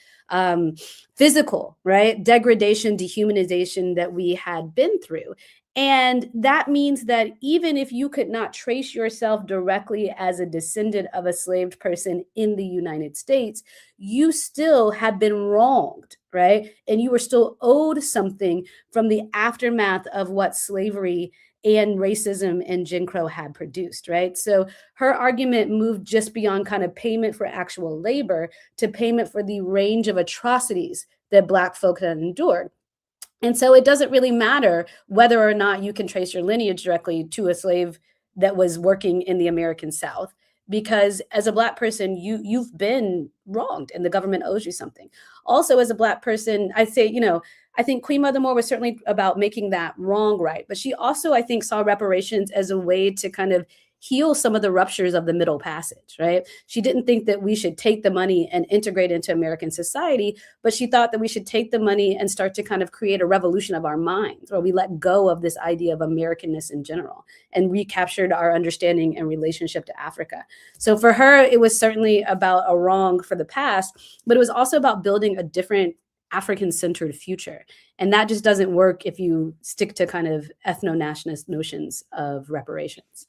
physical, right, degradation, dehumanization that we had been through. And that means that even if you could not trace yourself directly as a descendant of a enslaved person in the United States, you still had been wronged, right? And you were still owed something from the aftermath of what slavery and racism and Jim Crow had produced, right? So her argument moved just beyond kind of payment for actual labor to payment for the range of atrocities that Black folk had endured. And so it doesn't really matter whether or not you can trace your lineage directly to a slave that was working in the American South, because as a Black person, you've been wronged and the government owes you something. Also, as a Black person, I say, I think Queen Mother Moore was certainly about making that wrong right. But she also, I think, saw reparations as a way to kind of heal some of the ruptures of the Middle Passage, right? She didn't think that we should take the money and integrate into American society, but she thought that we should take the money and start to kind of create a revolution of our minds, where we let go of this idea of Americanness in general and recaptured our understanding and relationship to Africa. So for her, it was certainly about a wrong for the past, but it was also about building a different African-centered future. And that just doesn't work if you stick to kind of ethno-nationalist notions of reparations.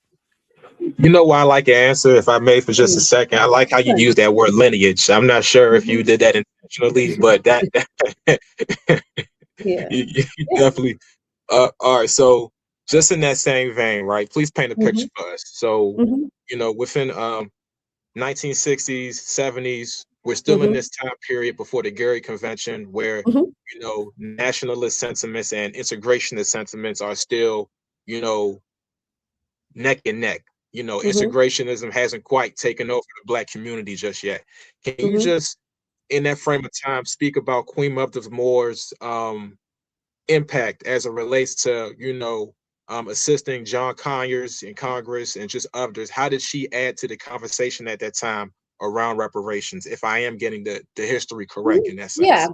You know why I like your answer, if I may, for just a second. I like how you use that word lineage. I'm not sure if you did that intentionally, but that Yeah. you definitely. All right. So just in that same vein, right? Please paint a picture for us. So within 1960s, 70s, we're still in this time period before the Gary Convention, where nationalist sentiments and integrationist sentiments are still neck and neck. Integrationism hasn't quite taken over the Black community just yet. Can you just, in that frame of time, speak about Queen Mother of Moore's impact as it relates to, assisting John Conyers in Congress and just others? How did she add to the conversation at that time around reparations, if I am getting the history correct in that sense? Yeah.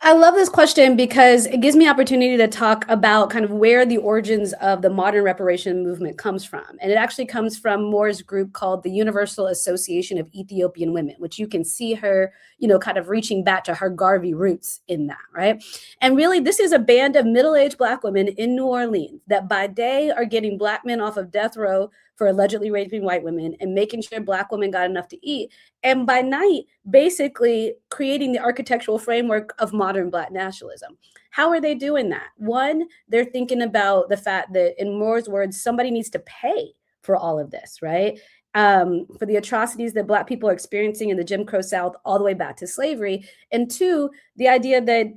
I love this question because it gives me opportunity to talk about kind of where the origins of the modern reparation movement comes from. And it actually comes from Moore's group called the Universal Association of Ethiopian Women, which you can see her, kind of reaching back to her Garvey roots in that, right? And really, this is a band of middle-aged Black women in New Orleans that by day are getting Black men off of death row for allegedly raping white women and making sure Black women got enough to eat. And by night, basically creating the architectural framework of modern Black nationalism. How are they doing that? One, they're thinking about the fact that, in Moore's words, somebody needs to pay for all of this, right? For the atrocities that Black people are experiencing in the Jim Crow South all the way back to slavery. And two, the idea that,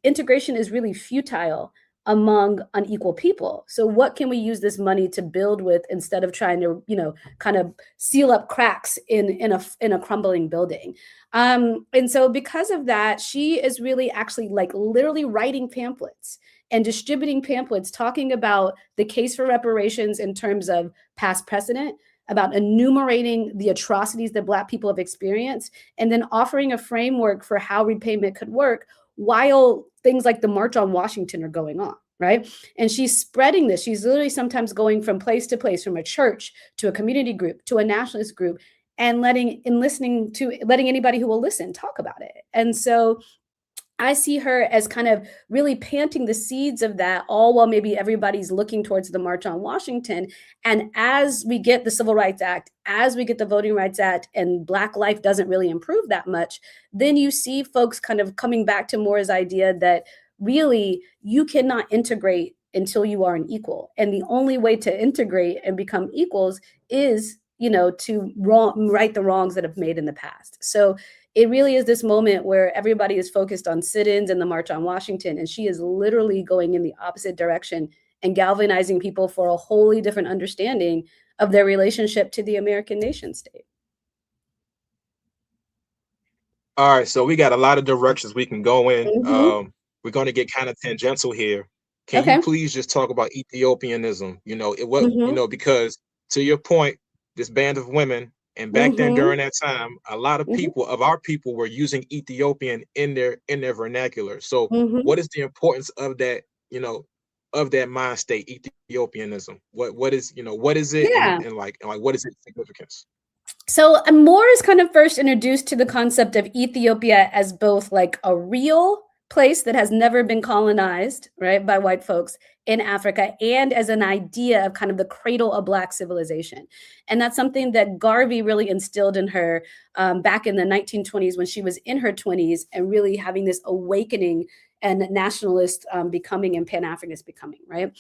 integration is really futile among unequal people. So what can we use this money to build with instead of trying to, kind of seal up cracks in a crumbling building? And so because of that, she is really actually like literally writing pamphlets and distributing pamphlets talking about the case for reparations in terms of past precedent, about enumerating the atrocities that Black people have experienced, and then offering a framework for how repayment could work while things like the March on Washington are going on, right? And she's spreading this. She's literally sometimes going from place to place, from a church to a community group to a nationalist group, and letting anybody who will listen talk about it. And so I see her as kind of really planting the seeds of that, all while maybe everybody's looking towards the March on Washington. And as we get the Civil Rights Act, as we get the Voting Rights Act, and Black life doesn't really improve that much, then you see folks kind of coming back to Moore's idea that really you cannot integrate until you are an equal. And the only way to integrate and become equals is, to right the wrongs that have made in the past. So it really is this moment where everybody is focused on sit-ins and the March on Washington, and she is literally going in the opposite direction and galvanizing people for a wholly different understanding of their relationship to the American nation state. All right, so we got a lot of directions we can go in. We're going to get kind of tangential here. Can you please just talk about Ethiopianism? Because to your point, this band of women, and back then during that time, a lot of people of our people were using Ethiopian in their vernacular. So what is the importance of that, of that mind state, Ethiopianism? What is it? Yeah. And like what is its significance? So Moore is kind of first introduced to the concept of Ethiopia as both like a real place that has never been colonized, right, by white folks in Africa, and as an idea of kind of the cradle of Black civilization. And that's something that Garvey really instilled in her back in the 1920s when she was in her 20s and really having this awakening and nationalist becoming and Pan-Africanist becoming, right?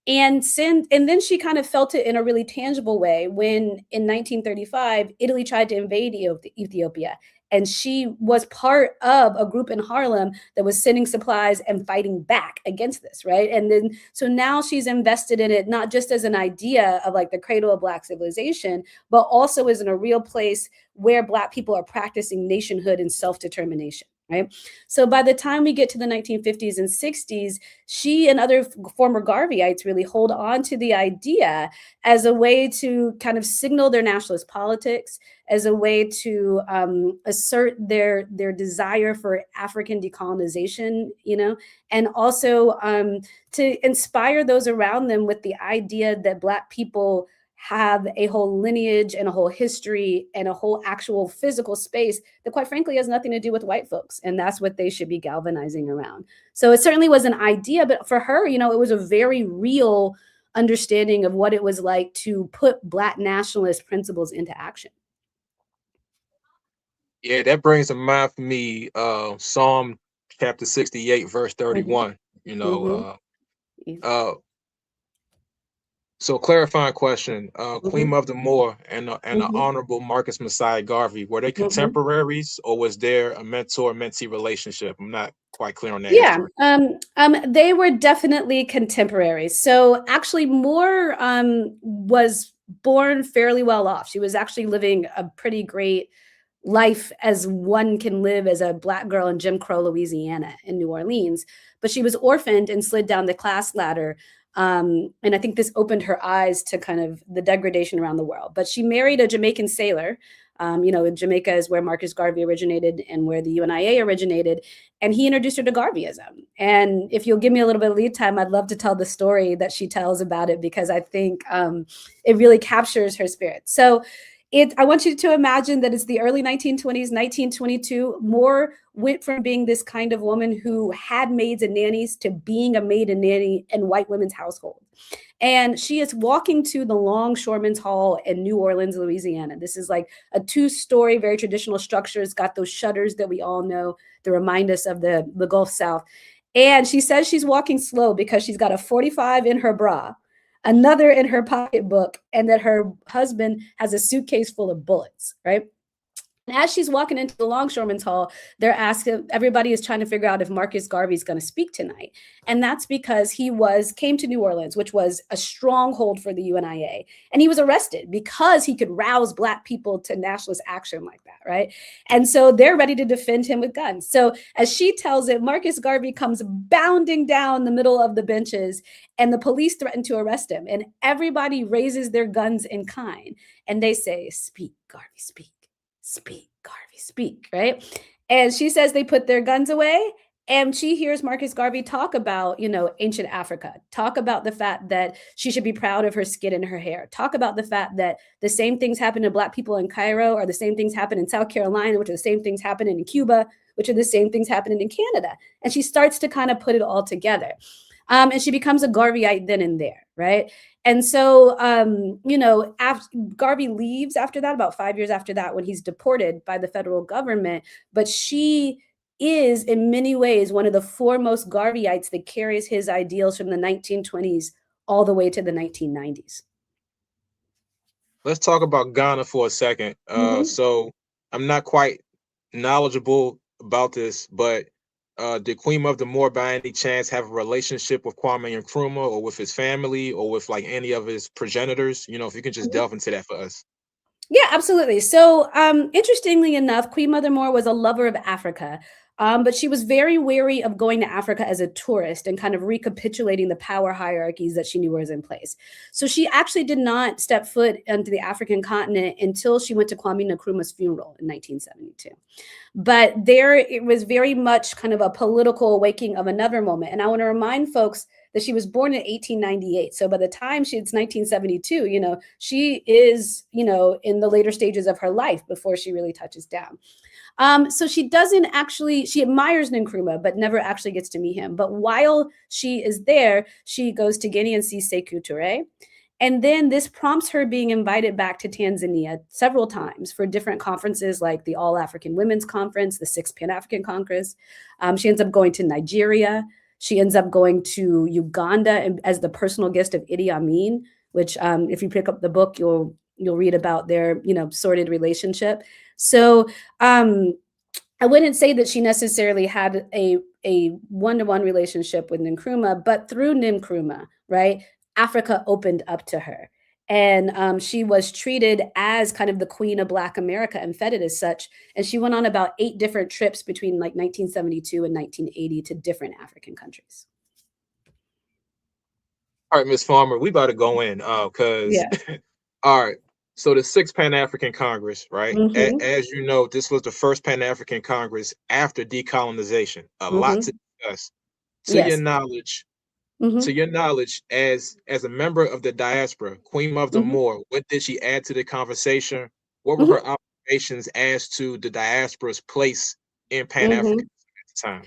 And then she kind of felt it in a really tangible way when in 1935, Italy tried to invade Ethiopia. And she was part of a group in Harlem that was sending supplies and fighting back against this, right? And then, so now she's invested in it, not just as an idea of like the cradle of Black civilization, but also as in a real place where Black people are practicing nationhood and self-determination, right? So by the time we get to the 1950s and 60s, she and other former Garveyites really hold on to the idea as a way to kind of signal their nationalist politics, as a way to assert their desire for African decolonization, and also to inspire those around them with the idea that Black people have a whole lineage and a whole history and a whole actual physical space that quite frankly has nothing to do with white folks. And that's what they should be galvanizing around. So it certainly was an idea, but for her, it was a very real understanding of what it was like to put Black nationalist principles into action. Yeah, that brings to mind for me Psalm chapter 68, verse 31. You know, uh, so clarifying question: Queen Mother Moore and the Honorable Marcus Messiah Garvey, were they contemporaries, or was there a mentor-mentee relationship? I'm not quite clear on that history. They were definitely contemporaries. So actually, Moore was born fairly well off. She was actually living a pretty great life as one can live as a Black girl in Jim Crow, Louisiana, in New Orleans. But she was orphaned and slid down the class ladder. And I think this opened her eyes to kind of the degradation around the world. But she married a Jamaican sailor. Jamaica is where Marcus Garvey originated and where the UNIA originated. And he introduced her to Garveyism. And if you'll give me a little bit of lead time, I'd love to tell the story that she tells about it, because I think it really captures her spirit. So I want you to imagine that it's the early 1920s, 1922. Moore went from being this kind of woman who had maids and nannies to being a maid and nanny in white women's household. And she is walking to the Longshoremen's Hall in New Orleans, Louisiana. This is like a 2-story, very traditional structure. It's got those shutters that we all know that remind us of the Gulf South. And she says she's walking slow because she's got a 45 in her bra, another in her pocketbook, and that her husband has a suitcase full of bullets, right? And as she's walking into the Longshoremen's Hall, they're asking, everybody is trying to figure out if Marcus Garvey is going to speak tonight. And that's because he came to New Orleans, which was a stronghold for the UNIA. And he was arrested because he could rouse Black people to nationalist action like that, right? And so they're ready to defend him with guns. So as she tells it, Marcus Garvey comes bounding down the middle of the benches, and the police threaten to arrest him. And everybody raises their guns in kind. And they say, "Speak, Garvey, speak. Speak, Garvey, speak," right? And she says they put their guns away, and she hears Marcus Garvey talk about, ancient Africa, talk about the fact that she should be proud of her skin and her hair, talk about the fact that the same things happen to Black people in Cairo, or the same things happen in South Carolina, which are the same things happening in Cuba, which are the same things happening in Canada. And she starts to kind of put it all together. And she becomes a Garveyite then and there, right? And so, Garvey leaves after that, about 5 years after that, when he's deported by the federal government. But she is, in many ways, one of the foremost Garveyites that carries his ideals from the 1920s all the way to the 1990s. Let's talk about Ghana for a second. So I'm not quite knowledgeable about this, but did Queen Mother Moore by any chance have a relationship with Kwame Nkrumah, or with his family, or with like any of his progenitors? If you can just delve into that for us. Yeah, absolutely. So interestingly enough, Queen Mother Moore was a lover of Africa, but she was very wary of going to Africa as a tourist and kind of recapitulating the power hierarchies that she knew was in place. So she actually did not step foot onto the African continent until she went to Kwame Nkrumah's funeral in 1972. But there, it was very much kind of a political awakening of another moment. And I want to remind folks that she was born in 1898. So by the time it's 1972, she is, in the later stages of her life before she really touches down. So she admires Nkrumah, but never actually gets to meet him. But while she is there, she goes to Guinea and sees Sekou Touré. And then this prompts her being invited back to Tanzania several times for different conferences, like the All African Women's Conference, the 6th Pan-African Congress. She ends up going to Nigeria. She ends up going to Uganda as the personal guest of Idi Amin, which if you pick up the book, you'll read about their, sordid relationship. So I wouldn't say that she necessarily had a one-to-one relationship with Nkrumah, but through Nkrumah, right, Africa opened up to her. And she was treated as kind of the queen of Black America and feted as such. And she went on about 8 different trips between like 1972 and 1980 to different African countries. All right, Miss Farmer, we about to go in because Yeah. all right. So the Sixth Pan African Congress, right? Mm-hmm. As you know, this was the first Pan African Congress after decolonization. A lot Mm-hmm. to discuss. To your Yes. knowledge, Mm-hmm. as a member of the diaspora, Queen Mother Mm-hmm. Moore, what did she add to the conversation? What were Mm-hmm. her observations as to the diaspora's place in Pan Mm-hmm. Africanism at the time?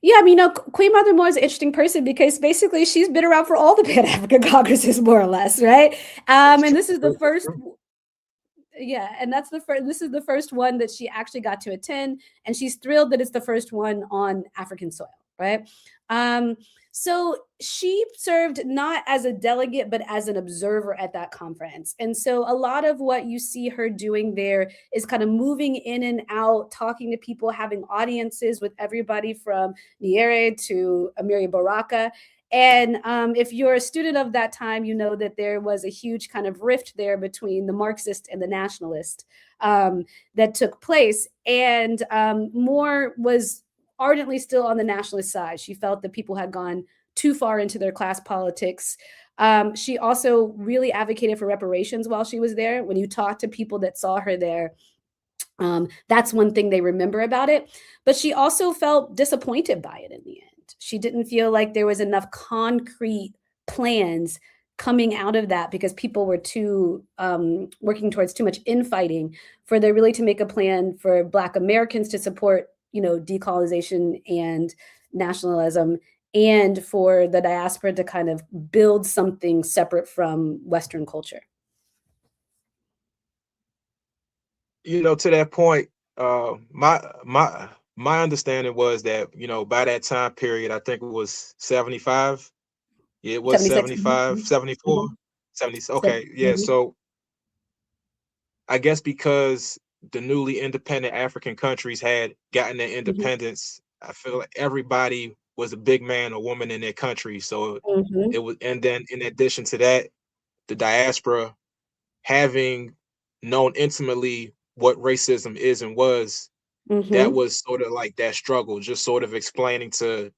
Yeah, I mean, Queen Mother Moore is an interesting person because basically she's been around for all the Pan African Congresses, more or less, right? That's And this is the true. That's first, true. yeah, and that's the first. This is the first one that she actually got to attend, and she's thrilled that it's the first one on African soil, right? Um, so she served not as a delegate, but as an observer at that conference. And so a lot of what you see her doing there is kind of moving in and out, talking to people, having audiences with everybody from Nyerere to Amiri Baraka. And if you're a student of that time, you know that there was a huge kind of rift there between the Marxist and the nationalist that took place. And Moore was ardently still on the nationalist side. She felt that people had gone too far into their class politics. She also really advocated for reparations while she was there. When you talk to people that saw her there, that's one thing they remember about it. But she also felt disappointed by it in the end. She didn't feel like there was enough concrete plans coming out of that because people were too working towards too much infighting for there really to make a plan for Black Americans to support, decolonization and nationalism, and for the diaspora to kind of build something separate from Western culture. To that point, my understanding was that, by that time period, I think it was 75. Yeah, it was 76. 75, 74, Mhm. 70. So, Okay, yeah. mhm. So I guess because the newly independent African countries had gotten their Mhm. independence, I feel like everybody was a big man or woman in their country. So it Mhm. was, and then in addition to that, the diaspora having known intimately what racism is and was, that Mhm. was sort of like that struggle, just sort of explaining to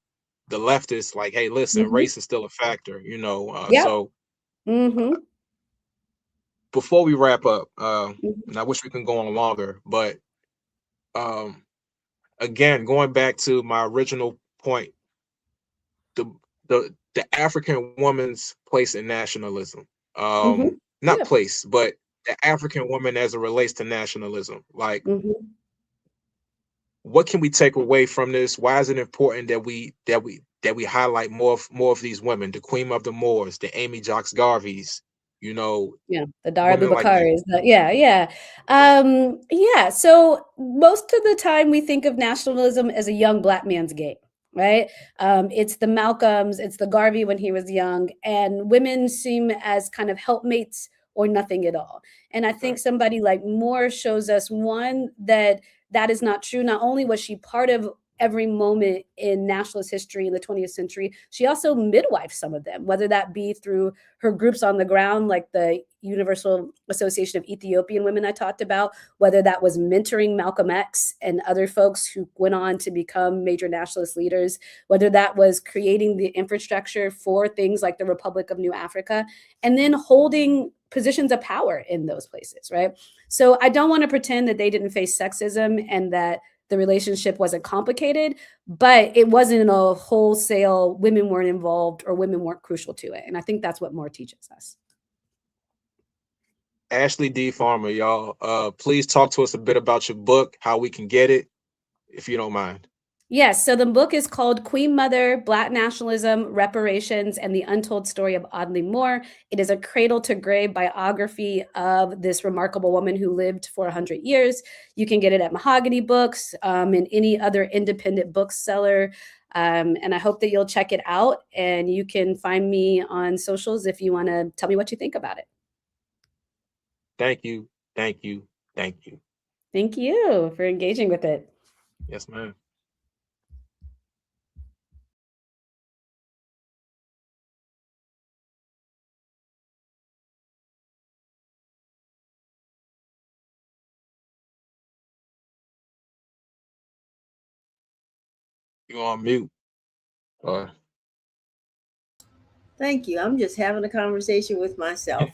the leftists, like, hey, listen, Mhm. race is still a factor, Yep. so Mhm. before we wrap up, Mhm. and I wish we can go on longer, but um, again, going back to my original point, the the African woman's place in nationalism, Mhm. not Yeah. place, but the African woman as it relates to nationalism, like, Mhm. what can we take away from this? Why is it important that we highlight more of these women, the Queen of the Moors, the Amy Jocks Garveys, you know, Yeah, the Dara women like that? Bubakaris, yeah, yeah. Yeah, so most of the time we think of nationalism as a young Black man's game, right? It's the Malcolms, it's the Garvey when he was young, and women seem as kind of helpmates or nothing at all. And I think Right. somebody like Moore shows us, one, that that is not true. Not only was she part of every moment in nationalist history in the 20th century, she also midwifed some of them, whether that be through her groups on the ground, like the Universal Association of Ethiopian Women I talked about, whether that was mentoring Malcolm X and other folks who went on to become major nationalist leaders, whether that was creating the infrastructure for things like the Republic of New Africa, and then holding positions of power in those places, right? So I don't want to pretend that they didn't face sexism and that the relationship wasn't complicated, but it wasn't a wholesale women weren't involved or women weren't crucial to it. And I think that's what Moore teaches us. Ashley D. Farmer, y'all. Please talk to us a bit about your book, how we can get it, if you don't mind. Yes, so the book is called Queen Mother, Black Nationalism, Reparations, and the Untold Story of Audley Moore. It is a cradle to grave biography of this remarkable woman who lived for 100 years. You can get it at Mahogany Books and any other independent bookseller. And I hope that you'll check it out. And you can find me on socials if you want to tell me what you think about it. Thank you, thank you, thank you. Thank you for engaging with it. Yes, ma'am. You on mute. Or Thank you. I'm just having a conversation with myself.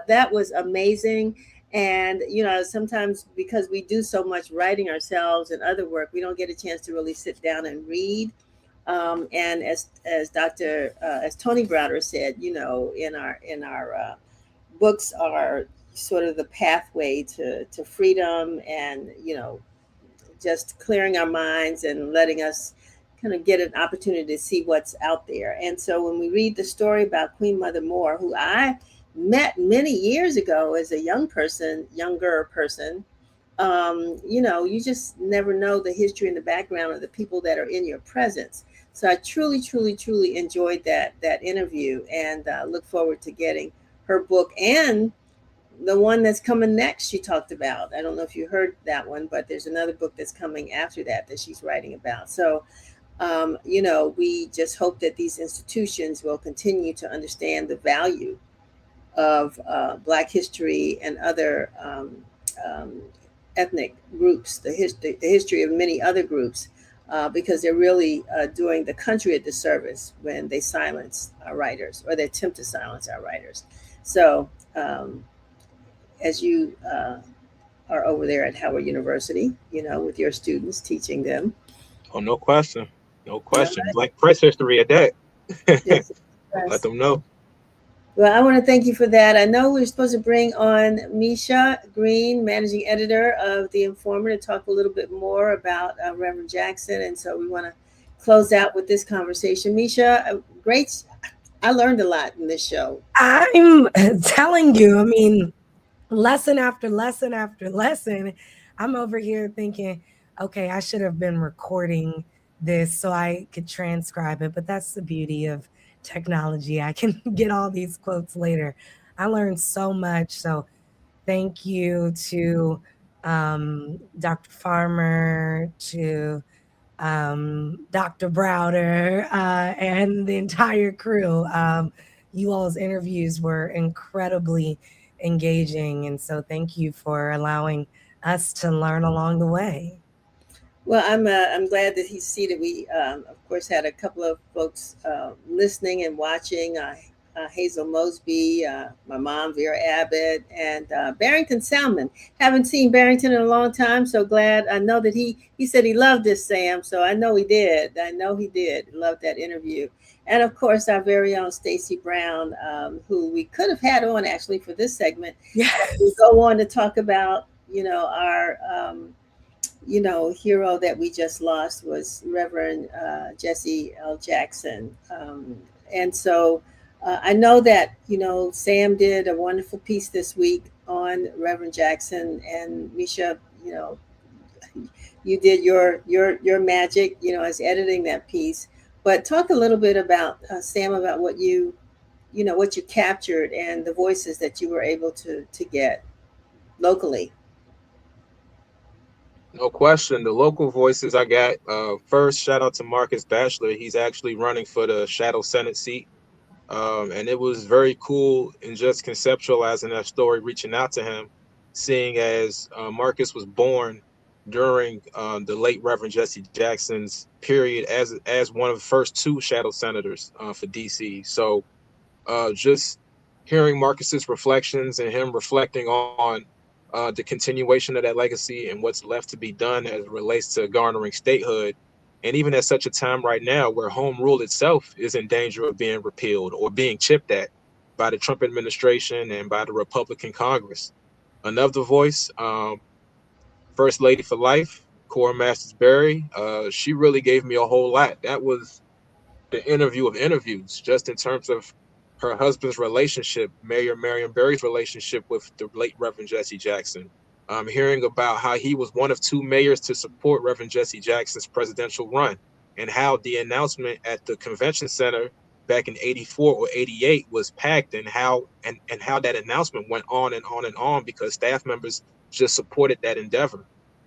That was amazing. And, sometimes because we do so much writing ourselves and other work, we don't get a chance to really sit down and read. And as Tony Browder said, in our books are sort of the pathway to freedom and, just clearing our minds and letting us kind of get an opportunity to see what's out there. And so when we read the story about Queen Mother Moore, who I met many years ago as a younger person, you just never know the history and the background of the people that are in your presence. So I truly, truly, truly enjoyed that interview, and look forward to getting her book and the one that's coming next. She talked about, I don't know if you heard that one, but there's another book that's coming after that she's writing about. So we just hope that these institutions will continue to understand the value of Black history and other um, ethnic groups, the history of many other groups, because they're really doing the country a disservice when they silence our writers, or they attempt to silence our writers. So, as you are over there at Howard University, with your students, teaching them. oh, no question, no All question. right. Black press history at that. Yes. Let Yes. them know. Well, I want to thank you for that. I know we're supposed to bring on Misha Green, managing editor of The Informer, to talk a little bit more about Reverend Jackson. And so we want to close out with this conversation. Misha, great. I learned a lot in this show. I'm telling you, I mean, lesson after lesson after lesson, I'm over here thinking, okay, I should have been recording this so I could transcribe it. But that's the beauty of technology. I can get all these quotes later. I learned so much. So thank you to Dr. Farmer, to Dr. Browder, and the entire crew. You all's interviews were incredibly engaging. And so thank you for allowing us to learn along the way. Well, I'm glad that he's seated. We of course had a couple of folks listening and watching. Hazel Mosby, my mom Vera Abbott, and Barrington Salmon. Haven't seen Barrington in a long time, so glad. I know that he said he loved this, Sam. So I know he did. I know he did. Loved that interview. And of course, our very own Stacey Brown, who we could have had on actually for this segment. We Yes. go on to talk about our hero that we just lost was Reverend Jesse L. Jackson. And so I know that, Sam did a wonderful piece this week on Reverend Jackson, and Misha, you did your magic, as editing that piece. But talk a little bit about Sam, about what you captured and the voices that you were able to get locally. No question. The local voices I got. First, shout out to Marcus Batchelor. He's actually running for the Shadow Senate seat. And it was very cool in just conceptualizing that story, reaching out to him, seeing as Marcus was born during the late Reverend Jesse Jackson's period as one of the first two shadow senators for DC. So just hearing Marcus's reflections and him reflecting on the continuation of that legacy and what's left to be done as it relates to garnering statehood. And even at such a time right now where home rule itself is in danger of being repealed or being chipped at by the Trump administration and by the Republican Congress. Another voice, First Lady for Life, Cora Masters Berry, she really gave me a whole lot. That was the interview of interviews, just in terms of her husband's relationship, Mayor Marion Barry's relationship with the late Reverend Jesse Jackson. Hearing about how he was one of two mayors to support Reverend Jesse Jackson's presidential run, and how the announcement at the convention center back in '84 or '88 was packed, and how that announcement went on and on and on because staff members just supported that endeavor.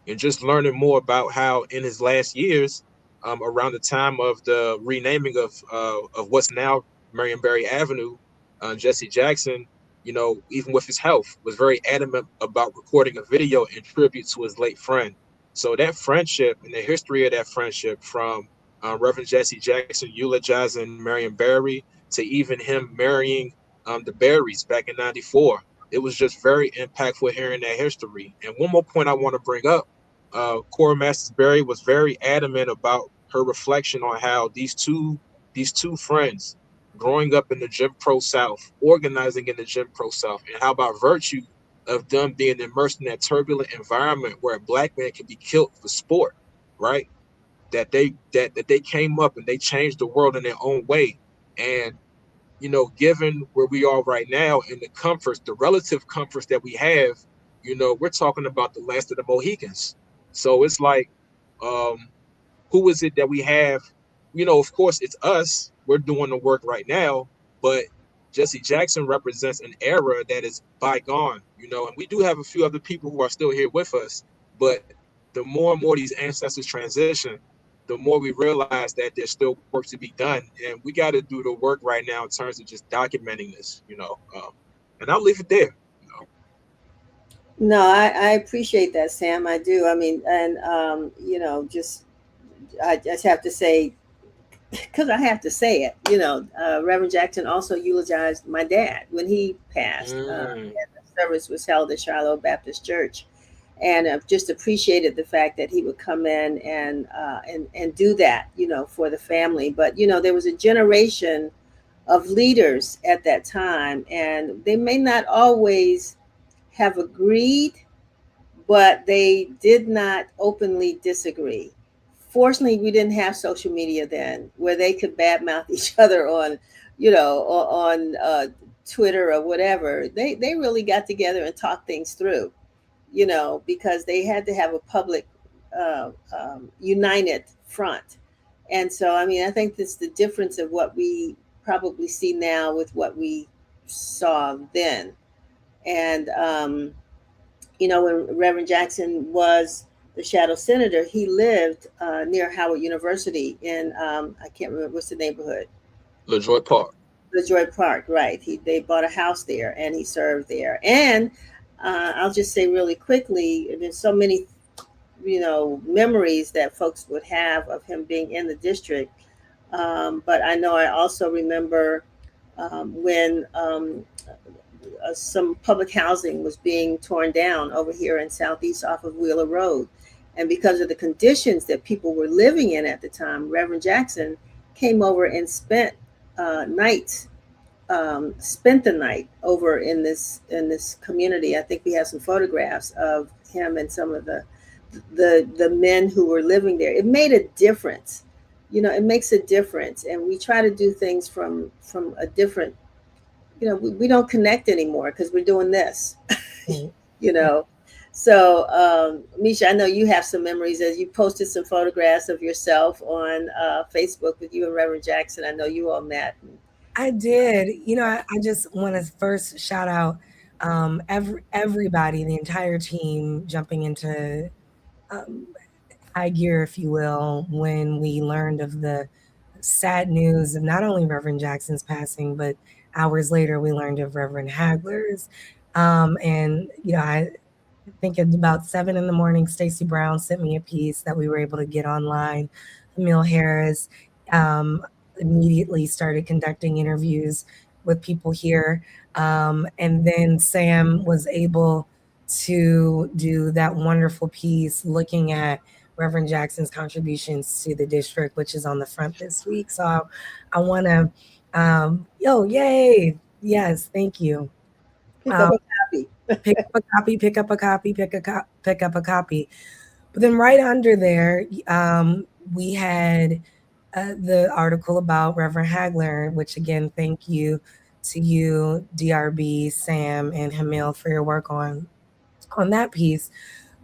And just learning more about how in his last years, around the time of the renaming of what's now Marion Barry Avenue, Jesse Jackson, even with his health, was very adamant about recording a video in tribute to his late friend. So that friendship and the history of that friendship, from Reverend Jesse Jackson eulogizing Marion Barry, to even him marrying the Barrys back in '94. It was just very impactful hearing that history. And one more point I want to bring up: Cora Masters Berry was very adamant about her reflection on how these two friends growing up in the Jim Crow South, organizing in the Jim Crow South, and how by virtue of them being immersed in that turbulent environment where a black man can be killed for sport, right? That they came up and they changed the world in their own way. And given where we are right now and the comforts, the relative comforts that we have, we're talking about the last of the Mohicans. So it's like, um, who is it that we have? Of course, it's us. We're doing the work right now, but Jesse Jackson represents an era that is bygone, and we do have a few other people who are still here with us. But the more and more these ancestors transition, the more we realize that there's still work to be done. And we got to do the work right now in terms of just documenting this. And I'll leave it there. No, I appreciate that, Sam. I do. I mean, and just I just have to say, because I have to say it. Reverend Jackson also eulogized my dad when he passed. Mm, And the service was held at Shiloh Baptist Church, and I've just appreciated the fact that he would come in and do that, for the family. But there was a generation of leaders at that time, and they may not always have agreed, but they did not openly disagree. Fortunately, we didn't have social media then where they could badmouth each other on, Twitter or whatever. They really got together and talked things through, because they had to have a public, united front. And so, I mean, I think that's the difference of what we probably see now with what we saw then. And, when Reverend Jackson was the shadow senator, he lived near Howard University in, I can't remember what's the neighborhood. LaJoy Park. LaJoy Park, right? They bought a house there, and he served there. And I'll just say really quickly, there's so many, memories that folks would have of him being in the district. But I know I also remember when some public housing was being torn down over here in Southeast off of Wheeler Road. And because of the conditions that people were living in at the time, Reverend Jackson came over and spent the night over in this community. I think we have some photographs of him and some of the men who were living there. It made a difference. It makes a difference, and we try to do things from a different. We don't connect anymore because we're doing this. Mm. you know. So, Misha, I know you have some memories as you posted some photographs of yourself on Facebook with you and Reverend Jackson. I know you all met. I did. I just want to first shout out everybody, the entire team jumping into um, high gear, if you will, when we learned of the sad news of not only Reverend Jackson's passing, but hours later we learned of Reverend Hagler's. And I think at about 7 in the morning, Stacey Brown sent me a piece that we were able to get online. Emil Harris um, immediately started conducting interviews with people here. And then Sam was able to do that wonderful piece looking at Reverend Jackson's contributions to the district, which is on the front this week. So I want to, yay. Yes, thank you. Pick up Um, a copy. pick up a copy, pick up a copy, pick up a copy. But then right under there, we had the article about Reverend Hagler, which again, thank you to you, DRB, Sam, and Hamil for your work on that piece.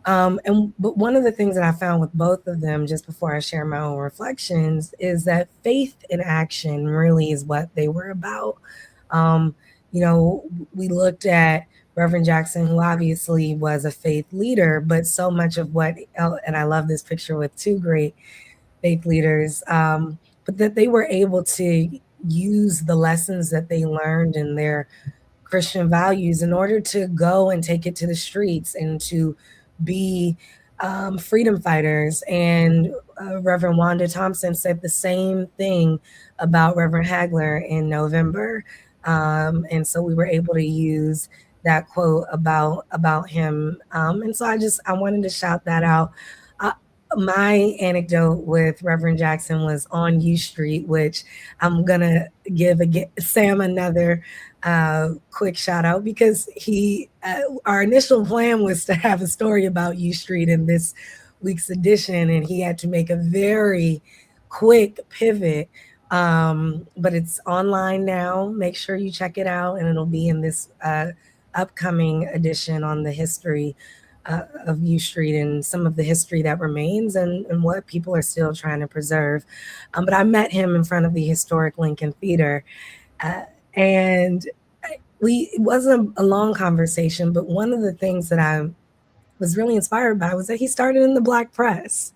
But one of the things that I found with both of them, just before I share my own reflections, is that faith in action really is what they were about. Um, we looked at Reverend Jackson, who obviously was a faith leader, but so much of and I love this picture with two great faith leaders, but that they were able to use the lessons that they learned in their Christian values in order to go and take it to the streets and to be freedom fighters. And Reverend Wanda Thompson said the same thing about Reverend Hagler in November. And so we were able to use that quote about him. And so I wanted to shout that out. Uh, my anecdote with Reverend Jackson was on U Street, which I'm gonna give Sam another quick shout out, because our initial plan was to have a story about U Street in this week's edition, and he had to make a very quick pivot. But it's online now. Make sure you check it out, and it'll be in this upcoming edition on the history of U Street and some of the history that remains, and what people are still trying to preserve. But I met him in front of the historic Lincoln Theater, uh, and it wasn't a long conversation, but one of the things that I was really inspired by was that he started in the Black press.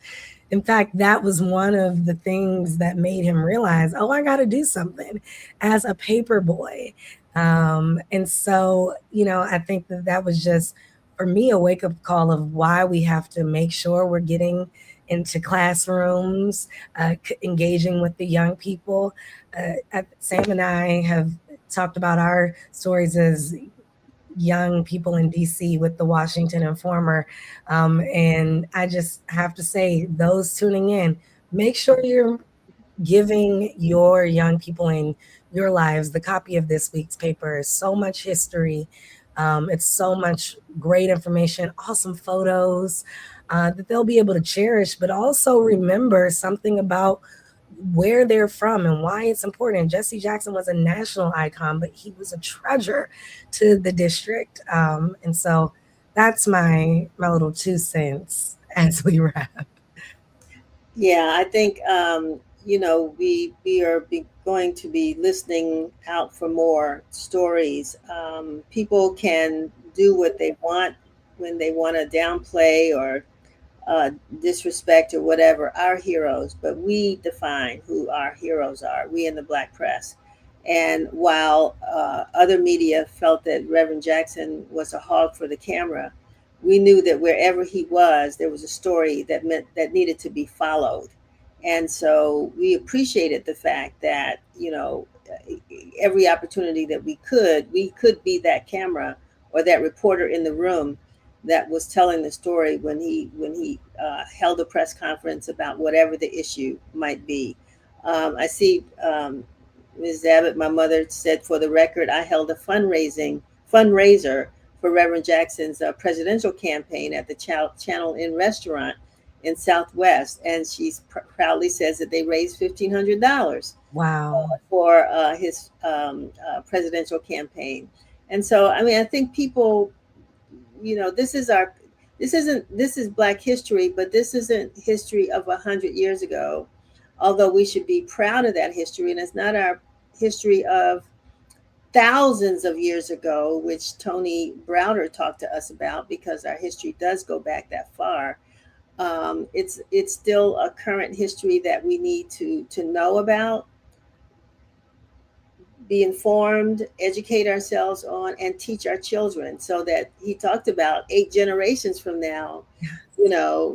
In fact, that was one of the things that made him realize, oh, I got to do something as a paper boy. And so, I think that was just, for me, a wake up call of why we have to make sure we're getting into classrooms, engaging with the young people. Sam and I have talked about our stories as young people in DC with the Washington Informer. And I just have to say, those tuning in, make sure you're giving your young people in your lives the copy of this week's paper. So much history. It's so much great information, awesome photos that they'll be able to cherish, but also remember something about where they're from and why it's important. Jesse Jackson was a national icon, but he was a treasure to the district. And so that's my little 2 cents as we wrap. Yeah, I think we are going to be listening out for more stories. People can do what they want when they want to downplay or disrespect or whatever our heroes, but we define who our heroes are, we in the Black press. And while other media felt that Reverend Jackson was a hog for the camera, we knew that wherever he was, there was a story that needed to be followed. And so we appreciated the fact that, every opportunity that we could be that camera or that reporter in the room that was telling the story when he held a press conference about whatever the issue might be. I see Ms. Abbott, my mother, said, for the record, I held a fundraiser for Reverend Jackson's presidential campaign at the Channel Inn restaurant in Southwest, and she proudly says that they raised $1,500 Wow. for his presidential campaign. And so, I mean, I think people, this is Black history, but this isn't history of 100 years ago. Although we should be proud of that history, and it's not our history of thousands of years ago, which Tony Browder talked to us about, because our history does go back that far. It's still a current history that we need to know about, be informed, educate ourselves on, and teach our children, so that he talked about 8 generations from now,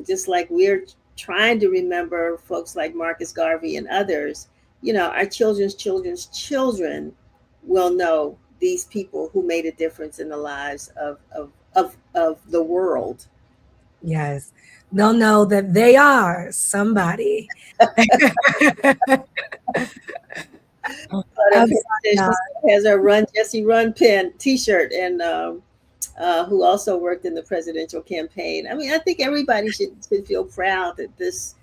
just like we're trying to remember folks like Marcus Garvey and others, our children's children's children will know these people who made a difference in the lives of the world. Yes. They'll know that they are somebody. Has a Run Jesse Run pen T-shirt, and who also worked in the presidential campaign. I mean, I think everybody should feel proud that this,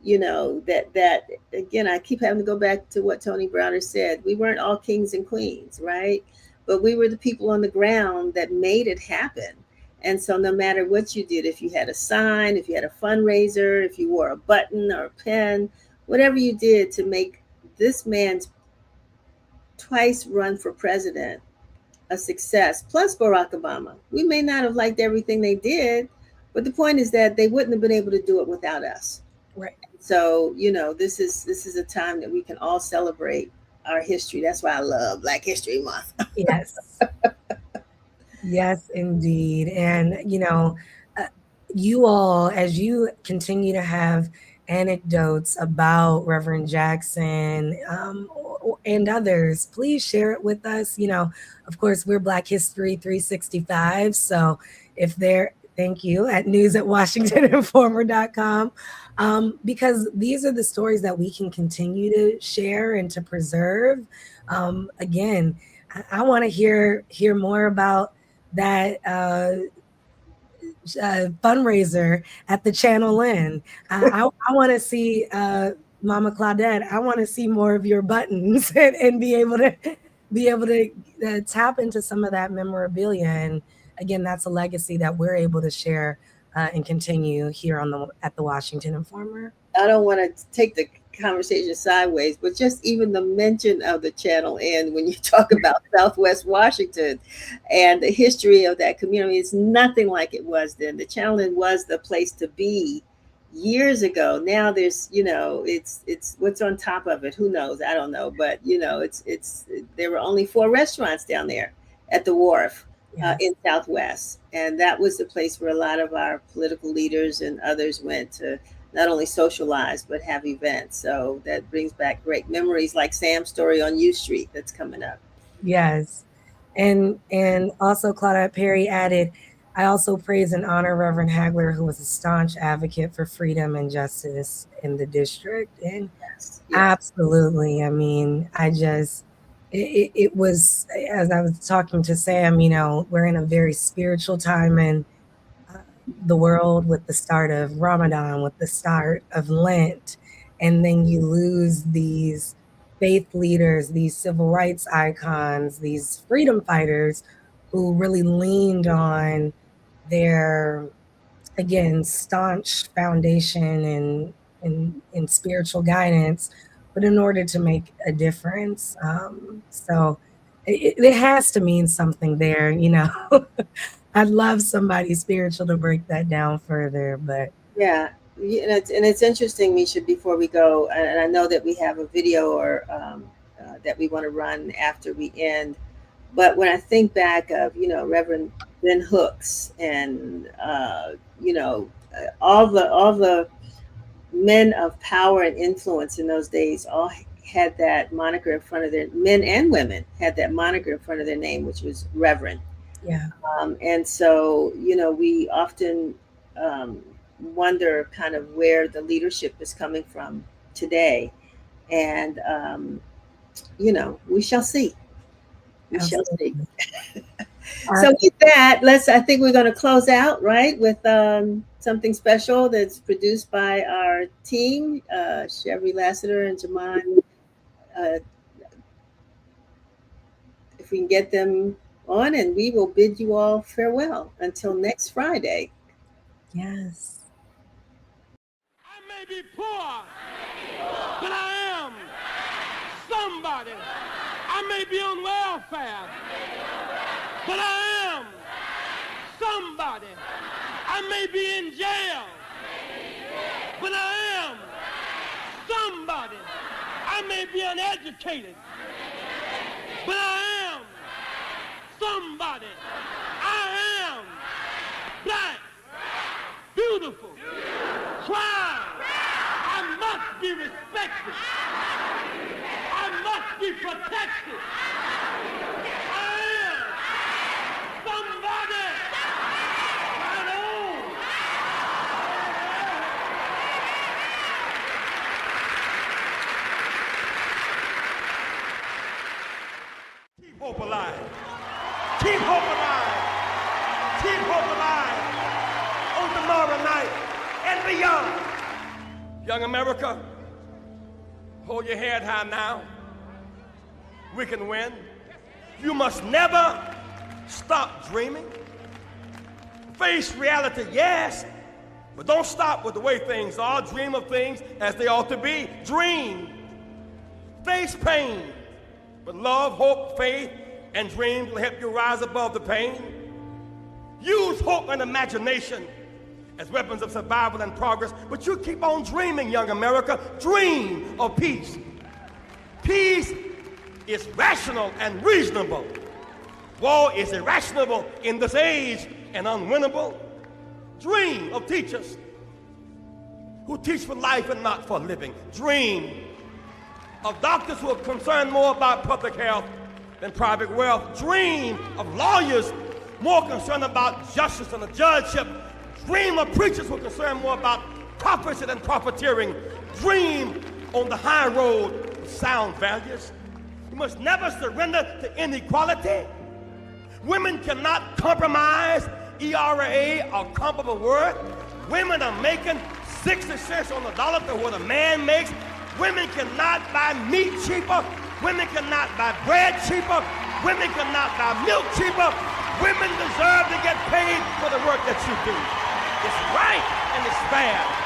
that again, I keep having to go back to what Tony Browder said. We weren't all kings and queens, right? But we were the people on the ground that made it happen. And so no matter what you did, if you had a sign, if you had a fundraiser, if you wore a button or a pen, whatever you did to make this man's twice run for president a success, plus Barack Obama. We may not have liked everything they did, but the point is that they wouldn't have been able to do it without us. Right. So, this is a time that we can all celebrate our history. That's why I love Black History Month. Yes. Yes, indeed. And, you all, as you continue to have anecdotes about Reverend Jackson and others, please share it with us. Of course, we're Black History 365. So if they're, thank you, at news@washingtoninformer.com, because these are the stories that we can continue to share and to preserve. Again, I want to hear more about that fundraiser at the Channel Inn. I want to see Mama Claudette. I want to see more of your buttons and be able to tap into some of that memorabilia. And again, that's a legacy that we're able to share and continue here at the Washington Informer. I don't want to take the conversation sideways, but just even the mention of the Channel Inn when you talk about Southwest Washington and the history of that community, it's nothing like it was then. The Channel Inn was the place to be years ago. Now there's, it's what's on top of it. Who knows? I don't know, but there were only 4 restaurants down there at the wharf. Yes. In Southwest, and that was the place where a lot of our political leaders and others went to not only socialize but have events. So that brings back great memories, like Sam's story on U Street that's coming up. Yes, and also Claudette Perry added, I also praise and honor Reverend Hagler, who was a staunch advocate for freedom and justice in the district. And Yes. absolutely, I mean, it was, as I was talking to Sam, we're in a very spiritual time in the world, with the start of Ramadan, with the start of Lent, and then you lose these faith leaders, these civil rights icons, these freedom fighters who really leaned on their, again, staunch foundation and spiritual guidance, but in order to make a difference. So it has to mean something there, I'd love somebody spiritual to break that down further, but Yeah, and it's interesting, Misha. Before we go, and I know that we have a video or that we want to run after we end. But when I think back of Reverend Ben Hooks and all the men of power and influence in those days, all had that moniker in front of their, men and women had that moniker in front of their name, which was Reverend. yeah. And so, we often wonder kind of where the leadership is coming from today. And, we shall see. We shall see. So with that, I think we're going to close out, right, with something special that's produced by our team, Chevy Lassiter and Jaman. If we can get them on, and we will bid you all farewell until next Friday. Yes. I may be poor, but I am somebody. I may be on welfare, but I am somebody. I may be in jail, but I am somebody. I may be uneducated, but I am somebody. I am black, beautiful, proud. I must be respected. I must be protected. I am somebody. Right on. Keep hope alive. Keep hope alive. Keep hope alive on tomorrow night and beyond. Young America, hold your head high now. We can win. You must never stop dreaming. Face reality, yes, but don't stop with the way things are. Dream of things as they ought to be. Dream. Face pain, but love, hope, faith, and dreams will help you rise above the pain. Use hope and imagination as weapons of survival and progress, but you keep on dreaming, young America. Dream of peace. Peace is rational and reasonable. War is irrational in this age and unwinnable. Dream of teachers who teach for life and not for living. Dream of doctors who are concerned more about public health than private wealth. Dream of lawyers more concerned about justice and the judgeship. Dream of preachers who are concerned more about prophecy than profiteering. Dream on the high road of sound values. You must never surrender to inequality. Women cannot compromise ERA or comparable worth. Women are making 60 cents on the dollar to what a man makes. Women cannot buy meat cheaper. Women cannot buy bread cheaper. Women cannot buy milk cheaper. Women deserve to get paid for the work that you do. It's right and it's fair.